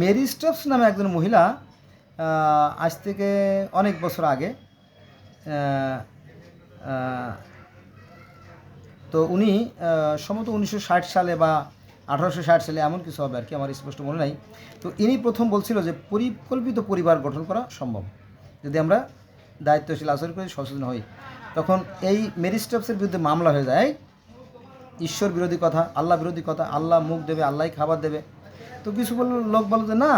মেরি স্টোপস নামে একজন মহিলা আজ থেকে অনেক বছর আগে, তো উনি সম্ভবত 1960 সালে বা 1860 সালে এমন কিছু হবে আর কি, আমার স্পষ্ট মনে নাই। তো ইনি প্রথম বলছিল যে পরিকল্পিত পরিবার গঠন করা সম্ভব যদি আমরা দায়িত্বশীল আচরণ করে সচেতন হই। তখন এই মেরি স্টোপসের বিরুদ্ধে মামলা হয়ে যায়, ঈশ্বর বিরোধী কথা, আল্লাহ বিরোধী কথা, আল্লাহ মুখ দেবে, আল্লাহই খাবার দেবে। তো কিছু লোক বলে যে না,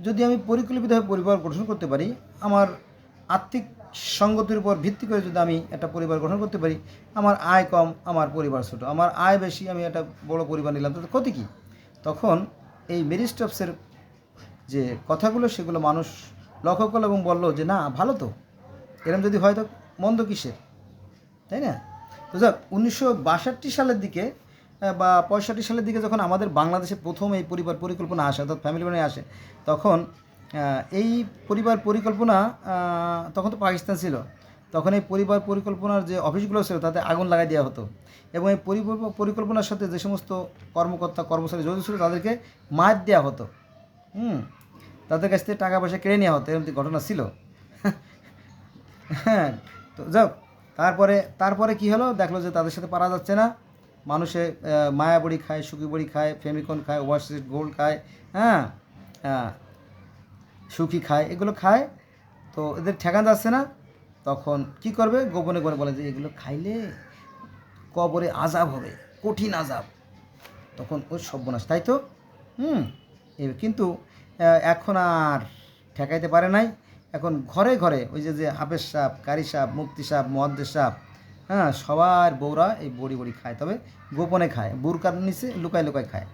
যদি আমি পরিকল্পিতভাবে পরিবার গঠন করতে পারি, আমার আর্থিক সঙ্গতির উপর ভিত্তি করে যদি আমি একটা পরিবার গঠন করতে পারি, আমার আয় কম, আমার পরিবার ছোটো, আমার আয় বেশি, আমি একটা বড় পরিবার নিলাম, তাতে ক্ষতি কী? তখন এই মেরি স্টোপসের যে কথাগুলো সেগুলো মানুষ লক্ষ্য করলো এবং বললো যে না, ভালো তো, এরম যদি হয় তো মন্দ কিসের, তাই না? তো যাক, 1962 সালের দিকে বা 65 সালের দিকে যখন আমাদের বাংলাদেশে প্রথম এই পরিবার পরিকল্পনা আসে, অর্থাৎ ফ্যামিলি প্ল্যানিং আসে, তখন এই পরিবার পরিকল্পনা, তখন তো পাকিস্তান ছিল, তখন এই পরিবার পরিকল্পনার যে অফিসগুলো ছিল তাতে আগুন লাগাই দেওয়া হতো, এবং এই পরিকল্পনার সাথে যে সমস্ত কর্মকর্তা কর্মচারী জড়িত ছিল তাদেরকে মার দেওয়া হতো, তাদের কাছ থেকে টাকা পয়সা কেড়ে নেওয়া হতো, এরকম ঘটনা ছিল। হ্যাঁ, তো যাক, তারপরে কি হলো, দেখলো যে তাদের সাথে পারা যাচ্ছে না, মানুষে মায়া বড়ি খায়, সুখী বড়ি খায়, ফেমিকন খায়, ওয়াশিট গোল্ড খায়, হ্যাঁ, সুখী খায়, এগুলো খায়, তো এদের ঠেকান যাচ্ছে না। তখন কি করবে, গোপনে গোপনে বলে যে এগুলো খাইলে কবরে আজাব হবে, কঠিন আজাব। তখন ওই সর্বনাশ, তাই তো। কিন্তু এখন আর ঠেকাইতে পারে নাই। এখন ঘরে ঘরে ওই যে হাফেজ সাহেব, কারি সাহেব, মুফতি সাহেব, মুহাদ্দিস সাহেব, হ্যাঁ, সবার বউরা এই বড়ি খায়, তবে গোপনে খায়, বুরকার নিচে লুকায় লুকায় খায়।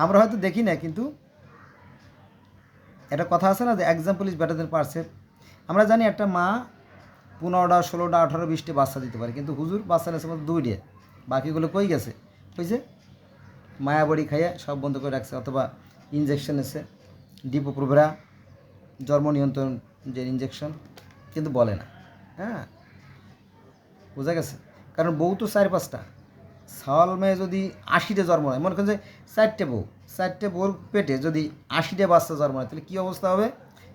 আমরা হয়তো দেখি না, কিন্তু একটা কথা আছে না যে example is better then percept. আমরা জানি একটা মা 15টা 16টা 18 20টা বাচ্চা দিতে পারে, কিন্তু হুজুর বাচ্চা নিয়েছে মাত্র 2টে, বাকিগুলো কই গেছে? কইছে মায়াবড়ি খাইয়ে সব বন্ধ করে রাখছে, অথবা ইঞ্জেকশন এসে ডিপোপ্রোভেরা, জন্ম নিয়ন্ত্রণ যে ইঞ্জেকশন, কিন্তু বলে না। হ্যাঁ, বোঝা গেছে? কারণ বউ তো 4-5টা, সাল মেয়ে যদি 80টা জন্ম হয়, মনে করেন যে 4টে বউর পেটে যদি 80টা বাচ্চা জন্ম হয়, তাহলে কী অবস্থা হবে?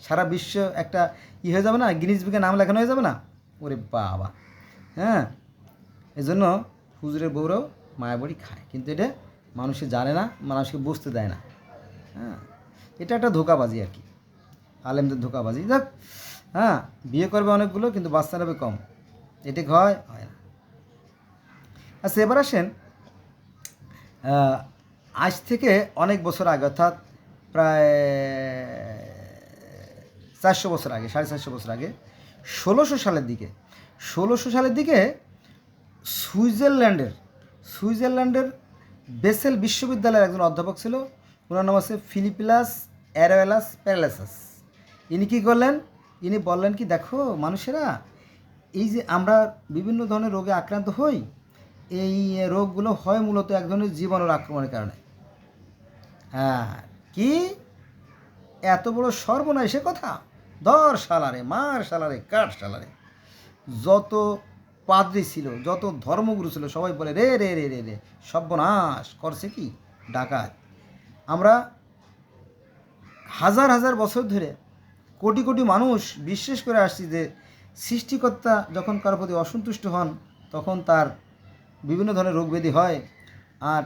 সারা বিশ্ব একটা হয়ে যাবে না, গিনিস বুকে নাম লেখানো হয়ে যাবে না? ওরে বাবা! হ্যাঁ, এই জন্য হুজুরের বউরাও মায়াবড়ি খায়, কিন্তু এটা মানুষে জানে না, মানুষকে বুঝতে দেয় না। হ্যাঁ, এটা একটা ধোঁকাবাজি আর কি, আলেমদের ধোঁকাবাজি। দেখ, হ্যাঁ, বিয়ে করবে অনেকগুলো, কিন্তু বাচ্চা নেবে কম, এটা হয় না। আচ্ছা, এবার আসেন আজ থেকে অনেক বছর আগে, অর্থাৎ প্রায় 400 বছর আগে, 450 বছর আগে, 1600 সালের দিকে সুইজারল্যান্ডের বেসেল বিশ্ববিদ্যালয়ের একজন অধ্যাপক ছিল, ওনার নাম আছে ফিলিপিলাস অ্যারোয়েলাস প্যারালাসাস। ইনি কী করলেন? ইনি বললেন কি, দেখো মানুষেরা, এই যে আমরা বিভিন্ন ধরনের রোগে আক্রান্ত হই, এই রোগগুলো হয় মূলত এক ধরনের জীবাণুর আক্রমণের কারণে। হ্যাঁ, কি এত বড় সর্বনাশে কথা! ধর শালারে, মার শালারে, কাট শালারে। যত পাদ্রী ছিল, যত ধর্মগুরু ছিল, সবাই বলে রে রে রে রে রে সর্বনাশ করছে কি ডাকাত। আমরা হাজার হাজার বছর ধরে কোটি কোটি মানুষ বিশ্বাস করে আসছি যে সৃষ্টিকর্তা যখন কারোর প্রতি অসন্তুষ্ট হন, তখন তার বিভিন্ন ধরনের রোগব্যাধি হয়। আর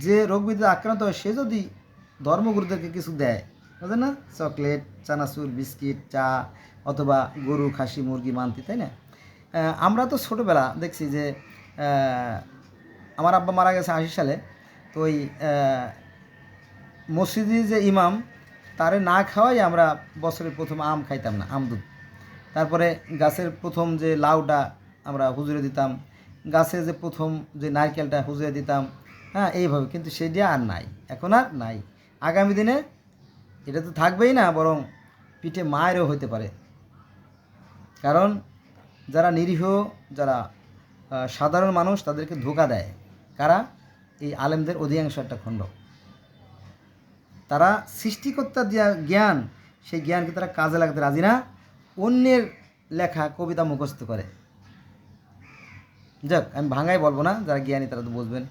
যে রোগব্যাধিতে আক্রান্ত হয়, সে যদি ধর্মগুরুদেরকে কিছু দেয়, বুঝলেন না, চকলেট, চানাচুর, বিস্কিট, চা, অথবা গরু, খাসি, মুরগি, মান্তি, তাই না? আমরা তো ছোটোবেলা দেখছি যে আমার আব্বা মারা গেছে 80 সালে, তো ওই মসজিদের যে ইমাম, তারে না খাওয়াই আমরা বছরের প্রথম আম খাইতাম না, আমদুধ। তারপরে গাছের প্রথম যে লাউটা আমরা হুজুরে দিতাম, গাছে যে প্রথম যে নারকেলটা হুজুরে দিতাম। হ্যাঁ, এইভাবে, কিন্তু সেটা আর নাই, এখন আর নাই। আগামী দিনে এটা তো থাকবেই না, বরং পিঠে মায়েরও হতে পারে। কারণ যারা নিরীহ, যারা সাধারণ মানুষ, তাদেরকে ধোঁকা দেয় কারা? এই আলেমদের অধিকাংশ একটা খণ্ড। তারা সৃষ্টিকর্তা দেওয়া জ্ঞান, সেই জ্ঞানকে তারা কাজে লাগাতে রাজি না, অন্যের লেখা কবিতা মুখস্থ করে। যাক, আমি ভাঙাই বলবো না, যারা জ্ঞানী তারা তো বুঝবেন।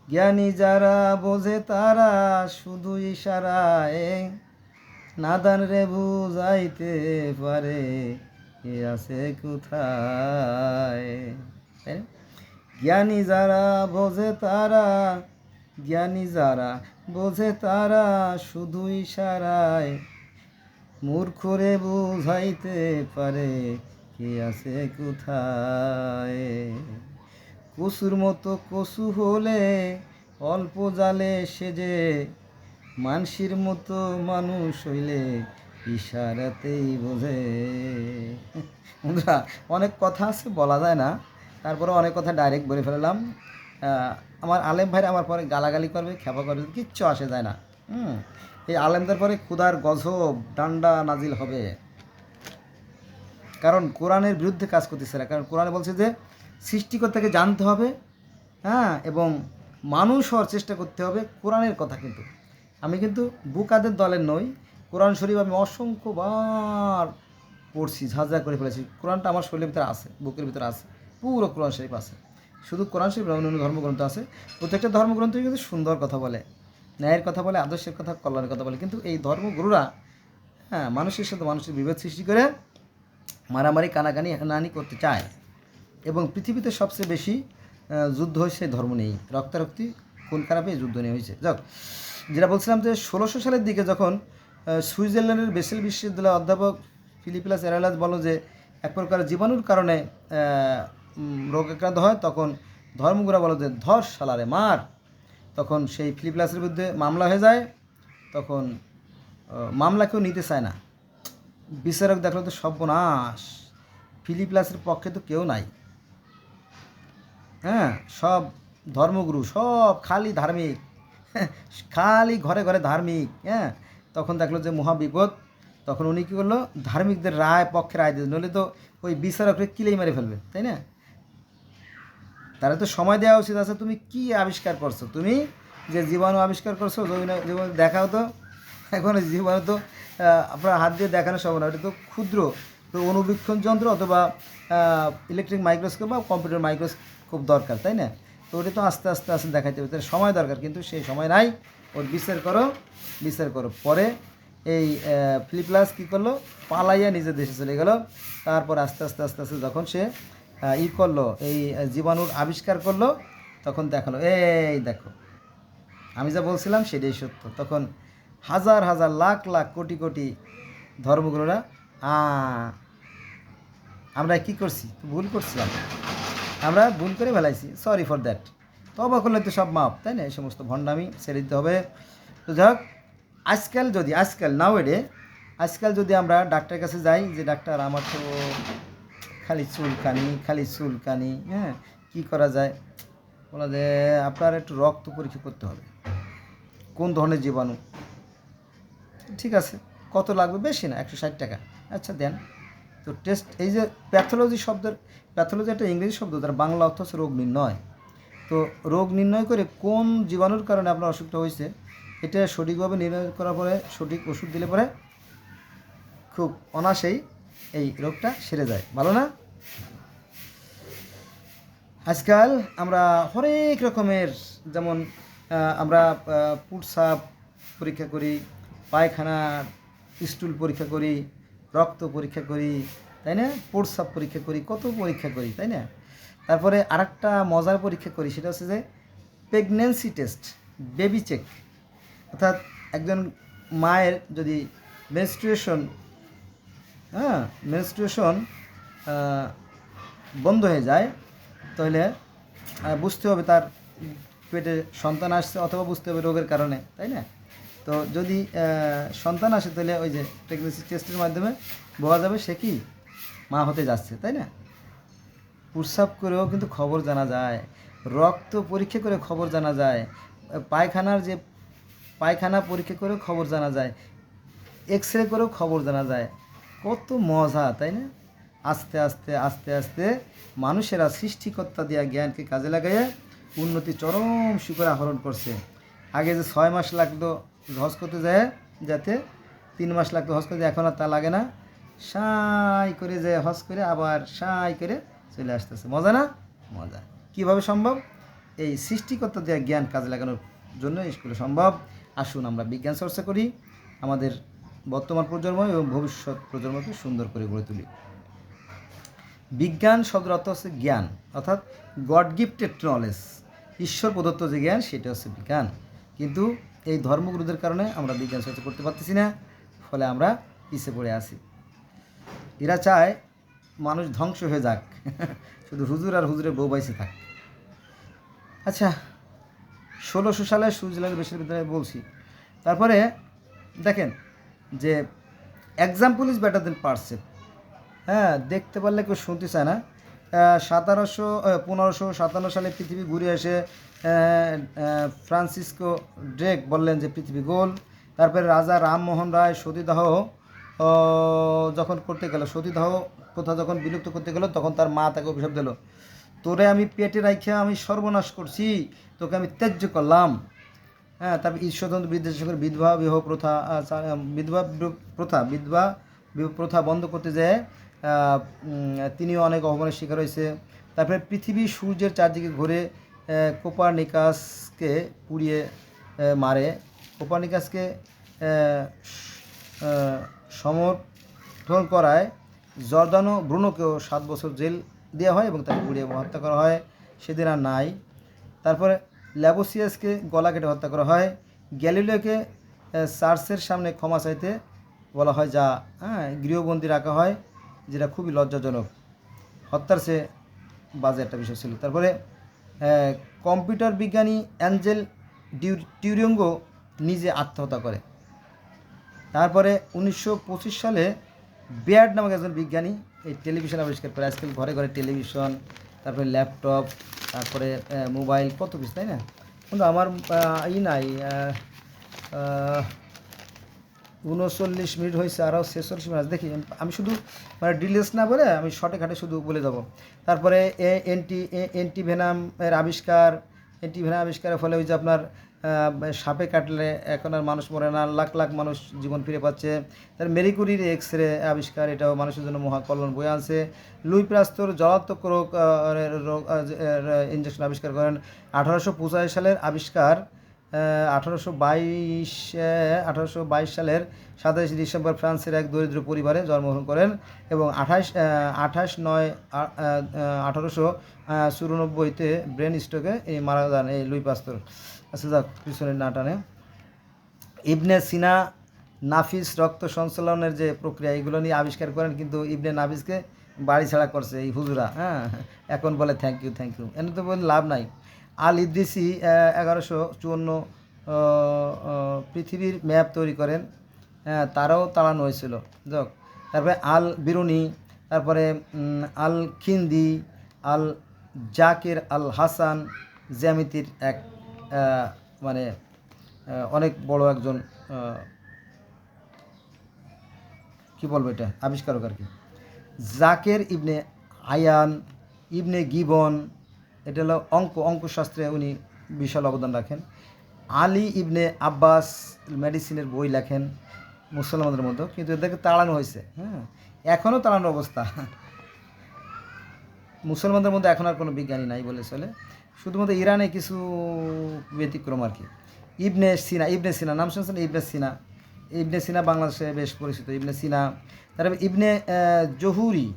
জ্ঞানী যারা বোঝে তারা শুধু ইশারায়, নাদান রে বুঝাইতে পারে কে আছে কোথায়। জ্ঞানী যারা বোঝে তারা, জ্ঞানী যারা বোঝে তারা শুধু ইশারায়, মূর্খরে বুঝাইতে পারে কে আছে কোথায়। কচুর মতো কচু হলে অল্প জালে সেজে, মানসির মতো মানুষ হইলে ইশারাতেই বোঝে। বন্ধুরা, অনেক কথা আছে, বলা যায় না, তারপরে অনেক কথা ডাইরেক্ট বলে ফেললাম। আমার আলেম ভাইরা আমার পরে গালাগালি করবে, খেপা করবে, কিচ্ছু আসে যায় না। এই আলেমদের পরে ক্ষুধার গজব ডান্ডা নাজিল হবে, কারণ কোরআনের বিরুদ্ধে কাজ করতেছে না। কারণ কোরআনে বলছে যে সৃষ্টিকর্তাকে জানতে হবে, হ্যাঁ, এবং মানুষ হওয়ার চেষ্টা করতে হবে। কোরআনের কথা কিন্তু আমি কিন্তু বুকাদের দলের নই। কোরআন শরীফ আমি অসংখ্যবার পড়ছি, ঝাঁঝা করে ফেলেছি। কোরআনটা আমার শরীরের ভিতরে আছে, বুকের ভিতরে আছে, পুরো কোরআন শরীফ আছে। শুধু কোরআন শরীফ, অন্য ধর্মগ্রন্থ আছে। প্রত্যেকটা ধর্মগ্রন্থই কিন্তু সুন্দর কথা বলে, ন্যায়ের কথা বলে, আদর্শের কথা, কল্যাণের কথা বলে। কিন্তু এই ধর্মগুরুরা, হ্যাঁ, মানুষের সাথে মানুষের বিভেদ সৃষ্টি করে মারামারি, কানাকানি, হানাহানি করতে চায়। এবং পৃথিবীতে সবচেয়ে বেশি যুদ্ধ হয়েছে ধর্ম নিয়েই, রক্তারক্তি, খুন খারাপে যুদ্ধ নিয়ে হয়েছে। যাক, যেটা বলছিলাম যে 1600 সালের দিকে যখন সুইজারল্যান্ডের বেসেল বিশ্ববিদ্যালয়ের অধ্যাপক ফিলিপিলাস অ্যারোয়েলাস বলো যে এক প্রকার জীবাণুর কারণে রোগ আক্রান্ত হয়, তখন ধর্মগুরু বলো যে ধর শালারে, মার। তখন সেই ফিলিপিলাসের বিরুদ্ধে মামলা হয়ে যায়। তখন মামলা কেউ নিতে চায় না। বিচারক দেখলো তো সর্বনাশ, ফিলিপিলাসের পক্ষে তো কেউ নাই। হ্যাঁ, সব ধর্মগুরু, সব খালি ধার্মিক, খালি ঘরে ঘরে ধার্মিক। হ্যাঁ, তখন দেখলো যে মহাবিপদ, তখন উনি কী করলো, ধার্মিকদের পক্ষে রায় দিল, নইলে তো ওই বিচারকরে কিলেই মেরে ফেলবে, তাই না? তারা তো সময় দেওয়া উচিত আছে, তুমি কি আবিষ্কার করছো, তুমি যে জীবাণু আবিষ্কার করছো জীবাণু দেখাও তো। এখন জীবাণু তো আপনার হাত দিয়ে দেখানো সম্ভব না, ওটা তো ক্ষুদ্র, তো অনুবীক্ষণ যন্ত্র অথবা ইলেকট্রিক মাইক্রোস্কোপ বা কম্পিউটার মাইক্রোস্কোপ দরকার, তাই না? তো ওটা তো আস্তে আস্তে আস্তে দেখাইতে হবে, তার সময় দরকার, কিন্তু সেই সময় নাই। ওর বিচার করো। পরে এই ফিলিপ্লাস কী করলো, পালাইয়া নিজের দেশে চলে গেল। তারপর আস্তে আস্তে আস্তে আস্তে যখন সে করলো, এই জীবাণুর আবিষ্কার করলো, তখন দেখালো, এই দেখো আমি যা বলছিলাম সেটাই সত্য। তখন হাজার হাজার লাখ লাখ কোটি কোটি ধর্মগুরুরা আমরা কি করছি, ভুল করছিলাম, আমরা ভুল করে ফেলাইছি, সরি ফর দ্যাট, তবা করলে তো সব মাপ, তাই না? এই সমস্ত ভণ্ডামি ছেড়ে দিতে হবে। তো যাই হোক, আজকাল যদি আমরা ডাক্তারের কাছে যাই, যে ডাক্তার আমার তো খালি চুলকানি, হ্যাঁ কী করা যায়, বলা যে আপনার একটু রক্ত পরীক্ষা করতে হবে, কোন ধরনের জীবাণু, ঠিক আছে কত লাগবে, বেশি না 160 টাকা, আচ্ছা দেন। তো টেস্ট, এই যে প্যাথোলজি একটা ইংরেজি শব্দ, তার বাংলা অর্থ হচ্ছে রোগ নির্ণয়। তো রোগ নির্ণয় করে কোন জীবাণুর কারণে আপনার অসুখটা হয়েছে, এটা সঠিকভাবে নির্ণয় করার পরে সঠিক ওষুধ দিলে পরে খুব অনায়াসেই এই রোগটা সেরে যায়, ভালো না? আজকাল আমরা হরেক রকমের, যেমন আমরা পুটসাপ পরীক্ষা করি, পায়খানার স্টুল পরীক্ষা করি, রক্ত পরীক্ষা করি, তাই না? প্রস্রাব পরীক্ষা করি, কত পরীক্ষা করি, তাই না? তারপরে আরেকটা মজার পরীক্ষা করি, সেটা হচ্ছে যে প্রেগন্যান্সি টেস্ট, বেবি চেক। অর্থাৎ একজন মায়ের যদি মেনস্ট্রুয়েশন বন্ধ হয়ে যায়, তাহলে বুঝতে হবে তার পেটে সন্তান আসছে, অথবা বুঝতে হবে রোগের কারণে, তাই না? তো যদি সন্তান আসে, তাহলে ওই যে প্রেগনেন্সি টেস্টের মাধ্যমে বোঝা যাবে সে কি মা হতে যাচ্ছে, তাই না? প্রস্রাব করেও কিন্তু খবর জানা যায়, রক্ত পরীক্ষা করে খবর জানা যায়, পায়খানা পরীক্ষা করেও খবর জানা যায়, এক্স রে করেও খবর জানা যায়। কত মজা, তাই না? আস্তে আস্তে আস্তে আস্তে মানুষেরা সৃষ্টিকর্তা দেওয়া জ্ঞানকে কাজে লাগাইয়ে উন্নতি চরম শিখরে আহরণ করছে। আগে যে 6 মাস লাগতো হজ করতে যায়, যাতে 3 মাস লাগতো হজ করতে, এখন আর তা লাগে না, সাই করে যায় হজ করে, আবার সাই করে চলে আসতেছে। মজা না? মজা। কীভাবে সম্ভব? এই সৃষ্টিকর্তা দেওয়া জ্ঞান কাজে লাগানোর জন্য স্কুলে সম্ভব। আসুন আমরা বিজ্ঞান চর্চা করি, আমাদের বর্তমান প্রজন্ম এবং ভবিষ্যৎ প্রজন্মকে সুন্দর করে গড়ে তুলি। বিজ্ঞান শব্দের অর্থ হচ্ছে জ্ঞান, অর্থাৎ গড গিফটেড নলেজ, ঈশ্বর প্রদত্ত যে জ্ঞান, সেটা হচ্ছে বিজ্ঞান। কিন্তু এই ধর্মগুরুদের কারণে আমরা বিজ্ঞান চর্চা করতে পারতেছি না, ফলে আমরা পিছিয়ে পড়ে আছি। এরা চায় মানুষ ধ্বংস হয়ে যাক, শুধু হুজুর আর হুজুরের বউ বাইসে থাক। আচ্ছা, 1600 সালে সুইজারল্যান্ড বিশ্ববিদ্যালয়ে বলছি। তারপরে দেখেন যে example is better then percept. হ্যাঁ, দেখতে পারলে কেউ শুনতে চায় না। 1557 সালে পৃথিবী ঘুরে এসে ফ্রান্সিসকো ড্রেক বললেন যে পৃথিবী গোল। তারপরে রাজা রামমোহন রায় সতীদাহ যখন করতে গেল, সতীদাহ প্রথা যখন বিলুপ্ত করতে গেল, তখন তার মা তাকে অভিশাপ দিল, তোরে আমি পেটে রাইখা আমি সর্বনাশ করছি, তোকে আমি ত্যায্য করলাম। হ্যাঁ, তারপর ঈশ্বরচন্দ্র বিদ্যাসাগর বিধবা প্রথা বন্ধ করতে যায়, তিনিও অনেক অপমানের শিকার হয়েছে। তারপরে পৃথিবী সূর্যের চারদিকে ঘুরে কোপারনিকাসকে পুড়িয়ে মারে। কোপারনিকাসকে সমর্থন করায় জর্দানো ব্রুনোকেও 7 বছর জেল দেওয়া হয় এবং তাকে পুড়িয়ে হত্যা করা হয়, সেদিন আর নাই। তারপরে ল্যাবোসিয়াসকে গলা কেটে হত্যা করা হয়। গ্যালিলিওকে চার্চের সামনে ক্ষমা চাইতে বলা হয়, যা গৃহবন্দী রাখা হয়, যেটা খুবই লজ্জাজনক, হত্যার চেয়ে বাজে একটা বিষয় ছিল। তারপরে কম্পিউটার বিজ্ঞানী অ্যাঞ্জেল টিউরিঙ্গও নিজে আত্মহত্যা করে। তারপরে 1925 সালে বেয়ার্ড নামক একজন বিজ্ঞানী এই টেলিভিশন আবিষ্কার করে। আজকাল ঘরে ঘরে টেলিভিশন, তারপরে ল্যাপটপ, তারপরে মোবাইল, কত কিছু, তাই না? কিন্তু আমার নাই 39 মিনিট হয়েছে, আরও 46 মিনিট দেখি। আমি শুধু মানে ডিটেলস না বলে আমি শর্টে ঘাটে শুধু বলে যাব। তারপরে অ্যান্টিভেনামের আবিষ্কারের ফলে ওই যে আপনার সাপে কাটলে এখন আর মানুষ মরে না, লাখ লাখ মানুষ জীবন ফিরে পাচ্ছে। তার মেরিকুরির এক্স-রে আবিষ্কার, এটাও মানুষের জন্য মহাকল্যাণ বয়ে আনছে। লুই পাস্তুর জলাত্মক রোগ ইঞ্জেকশন আবিষ্কার করেন। 1885 সালের আবিষ্কার, 1822 সালের 27 ডিসেম্বর ফ্রান্সের এক দরিদ্র পরিবারে জন্মগ্রহণ করেন এবং 1894-তে ব্রেন স্ট্রোকে মারা যান এই লুই পাস্তুর। আচ্ছা যাক, পিছনে না টানে। ইবনে সিনা নাফিস রক্ত সঞ্চালনের যে প্রক্রিয়া, এগুলো নিয়ে আবিষ্কার করেন, কিন্তু ইবনে নাফিসকে বাড়ি ছাড়া করছে এই হুজুরা। হ্যাঁ, এখন বলে থ্যাংক ইউ এনে তো বলে লাভ নাই। আল ইদ্রিসি 1154 পৃথিবীর ম্যাপ তৈরি করেন, হ্যাঁ তারাও তাড়ানো হয়েছিল। যাক, তারপরে আল বিরুনি, তারপরে আল খিন্দি, আল জাকির আল হাসান জ্যামিতির এক মানে অনেক বড় একজন কি বলবো এটা আবিষ্কারক আর কি। জাকের ইবনে আয়ান ইবনে গিবন, এটা হলো অঙ্কশাস্ত্রে উনি বিশাল অবদান রাখেন। আলী ইবনে আব্বাস মেডিসিনের বই লেখেন মুসলমানদের মধ্যে, কিন্তু এদেরকে তাড়ানো হয়েছে। হ্যাঁ, এখনও তাড়ানোর অবস্থা। মুসলমানদের মধ্যে এখন আর কোনো বিজ্ঞানী নাই বলে চলে, শুধুমাত্র ইরানে কিছু ব্যতিক্রম আর কি। ইবনে সিনা নাম শুনছেন? ইবনে সিনা বাংলাদেশে বেশ পরিচিত। ইবনে সিনা, তারপরে ইবনে জহুরি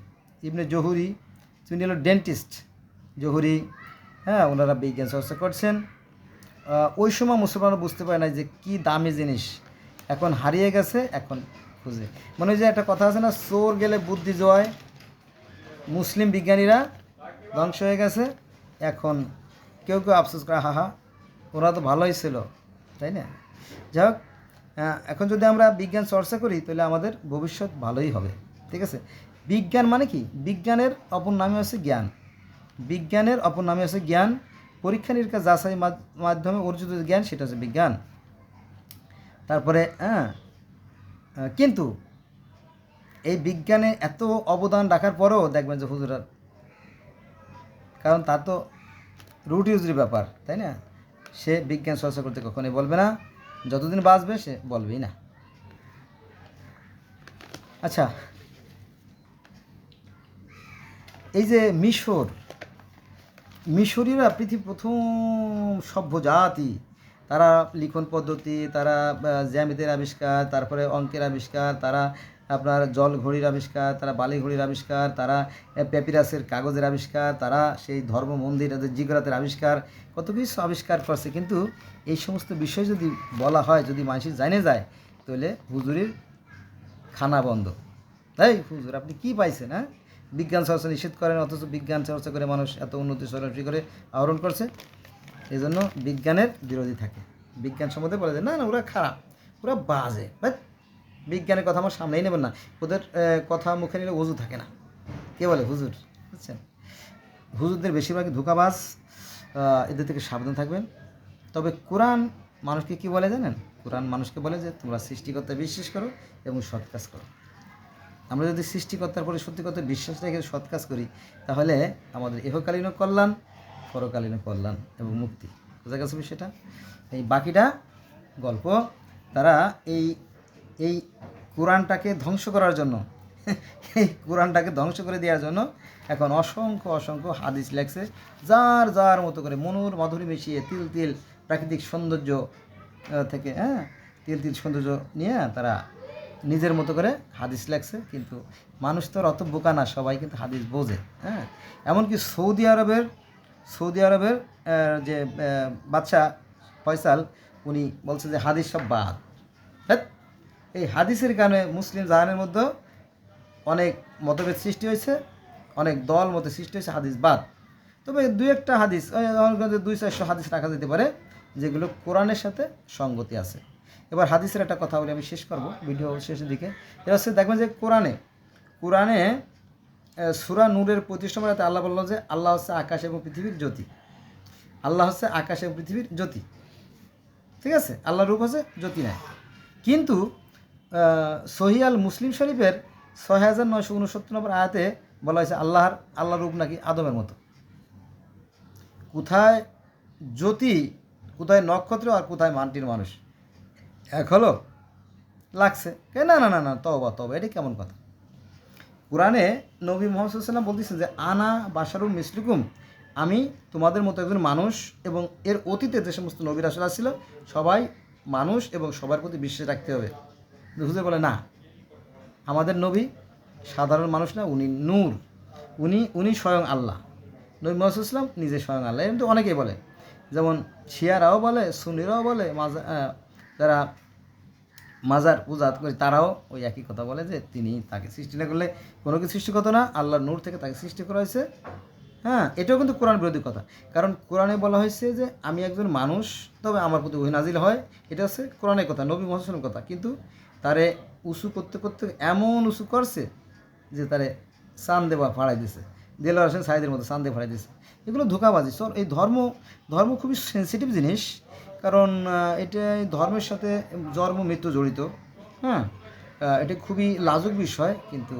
তিনি হলো ডেন্টিস্ট জহুরি। হ্যাঁ, ওনারা বিজ্ঞান চর্চা করছেন। ওই সময় মুসলমানরা বুঝতে পারে না যে কী দামি জিনিস, এখন হারিয়ে গেছে, এখন খুঁজে। মনে হয় যে একটা কথা আছে না, চোর গেলে বুদ্ধি জয়। মুসলিম বিজ্ঞানীরা ধ্বংস হয়ে গেছে, এখন কেউ আফসোস করে হাহা ওরা তো ভালোই ছিল, তাই না? যাই হোক, এখন যদি আমরা বিজ্ঞান চর্চা করি তাহলে আমাদের ভবিষ্যৎ ভালোই হবে। ঠিক আছে? বিজ্ঞান মানে কি? বিজ্ঞানের অপর নামে হচ্ছে জ্ঞান। বিজ্ঞানের অপর নামে হচ্ছে জ্ঞান। পরীক্ষা নিরীক্ষা যাচাই মাধ্যমে অর্জিত জ্ঞান, সেটা হচ্ছে বিজ্ঞান। তারপরে কিন্তু এই বিজ্ঞানে এত অবদান রাখার পরেও দেখবেন যে হুজুরা, কারণ তার তো রুটি রুজির ব্যাপার, তাই না? সে বিজ্ঞান চর্চা করতে কখনোই বলবে না, যতদিন বাঁচবে সে বলবেই না। আচ্ছা, এই যে মিশরীয়রা পৃথিবীর প্রথম সভ্য জাতি, তারা লিখন পদ্ধতি, তারা জ্যামিতির আবিষ্কার, তারপরে অঙ্কের আবিষ্কার, তারা আপনার জল ঘড়ির আবিষ্কার, তারা বালি ঘড়ির আবিষ্কার, তারা প্যাপিরাসের কাগজের আবিষ্কার, তারা সেই ধর্ম মন্দির জিগরাতের আবিষ্কার, কত কিছু আবিষ্কার করছে। কিন্তু এই সমস্ত বিষয় যদি বলা হয়, যদি মানুষ জানে যায়, তাহলে হুজুরির খানা বন্ধ। তাই হুজুর আপনি কি পাইছেন? হ্যাঁ, বিজ্ঞান চর্চা নিষেধ করেন, অথচ বিজ্ঞান চর্চা করে মানুষ এত উন্নতি সরাসরি করে আহরণ করছে। এই জন্য বিজ্ঞানের বিরোধী থাকে। বিজ্ঞান সম্বন্ধে বলে যে না ওরা খারাপ, ওরা বাজে, বাট বিজ্ঞানের কথা আমার সামনেই নেবেন না। ওদের কথা মুখে নিলে ওজু থাকে না। কে বলে? হুজুর। বুঝছেন? হুজুরদের বেশিরভাগই ধোঁকাবাজ, এদের থেকে সাবধান থাকবেন। তবে কোরআন মানুষকে কি বলে জানেন? কোরআন মানুষকে বলে যে তোমরা সৃষ্টিকর্তায় বিশ্বাস করো এবং সৎ কাজ করো। আমরা যদি সৃষ্টিকর্তার পরে সত্যিকর্তা বিশ্বাস রেখে সৎ কাজ করি, তাহলে আমাদের ইহকালীন কল্যাণ, পরকালীন কল্যাণ এবং মুক্তি। বোঝা গেছে বিষয়টা? এই বাকিটা গল্প। তারা এই কোরআনটাকে ধ্বংস করার জন্য, এই কোরআনটাকে ধ্বংস করে দেওয়ার জন্য এখন অসংখ্য হাদিস লেখছে, যার মতো করে মনোর মাধুরী মিশিয়ে তিল প্রাকৃতিক সৌন্দর্য থেকে, তিল সৌন্দর্য নিয়ে তারা নিজের মতো করে হাদিস লেখছে। কিন্তু মানুষ তো আর অত বোকা না, সবাই কিন্তু হাদিস বোঝে। এমনকি সৌদি আরবের যে বাদশাহ ফয়সাল, উনি বলছে যে হাদিস সব বাদ। এই হাদিসের কারণে মুসলিম জাহানের মধ্যে অনেক মতভেদ সৃষ্টি হয়েছে, অনেক দল মতে সৃষ্টি হয়েছে, হাদিস বাদ। তবে দুই একটা হাদিস, 200-400 হাদিস রাখা যেতে পারে যেগুলো কোরআনের সাথে সঙ্গতি আছে। এবার হাদিসের একটা কথা বলে আমি শেষ করব ভিডিও শেষের দিকে। এটা হচ্ছে দেখবেন যে কোরআনে সূরা নূরের 25 নম্বর আয়াতে আল্লাহ বলল যে আল্লাহ হচ্ছে আকাশ এবং পৃথিবীর জ্যোতি। আল্লাহ হচ্ছে আকাশ এবং পৃথিবীর জ্যোতি। ঠিক আছে? আল্লাহর রূপ হচ্ছে জ্যোতি নাই। কিন্তু সহিহ আল মুসলিম শরীফের 6969 নম্বর আয়াতে বলা হয়েছে আল্লাহর রূপ নাকি আদমের মতো। কোথায় জ্যোতি, কোথায় নক্ষত্র, আর কোথায় মাটির মানুষ এক হলো লাগছে। না না না না, তওবা তওবা, এটা কেমন কথা? কোরআনে নবী মুহাম্মদ সাল্লাল্লাহু আলাইহি ওয়াসাল্লাম বলতেছেন যে আনা বাশারুম মিসলুকুম, আমি তোমাদের মতো একজন মানুষ। এবং এর অতীতে যে সমস্ত নবী রাসূল ছিল সবাই মানুষ এবং সবার প্রতি বিশ্বাস রাখতে হবে। হুজুর বলে না, আমাদের নবী সাধারণ মানুষ না, উনি নূর, উনি স্বয়ং আল্লাহ। নবী মুহাম্মদ সাল্লাল্লাহু আলাইহি ওয়াসাল্লাম নিজে স্বয়ং আল্লাহ। এরকম তো অনেকেই বলে, যেমন শিয়ারাও বলে, সুন্নিরাও বলে, যারা মাজার পূজা করে তারাও ওই একই কথা বলে যে তিনি তাকে সৃষ্টি না করলে কোনো কিছু সৃষ্টি করতো না, আল্লাহর নূর থেকে তাকে সৃষ্টি করা হয়েছে। হ্যাঁ, এটাও কিন্তু কোরআন বিরোধী কথা। কারণ কোরআনে বলা হয়েছে যে আমি একজন মানুষ, তবে আমার প্রতি ওহী নাজিল হয়। এটা হচ্ছে কোরআনের কথা, নবী মুহাম্মদ সাল্লাল্লাহু আলাইহি ওয়াসাল্লামের কথা। কিন্তু তারে উঁচু করতে করতে এমন উঁচু করছে যে তারে চাঁদে ফাড়াই দিছে, দেলোয়ার হোসেন সাইদের মতো চাঁদে ফাড়াই দিছে। এগুলো ধোঁকাবাজি। এই ধর্ম খুবই সেন্সিটিভ জিনিস, কারণ এটা ধর্মের সাথে জন্ম মৃত্যু জড়িত। হ্যাঁ, এটা খুবই লাজুক বিষয়। কিন্তু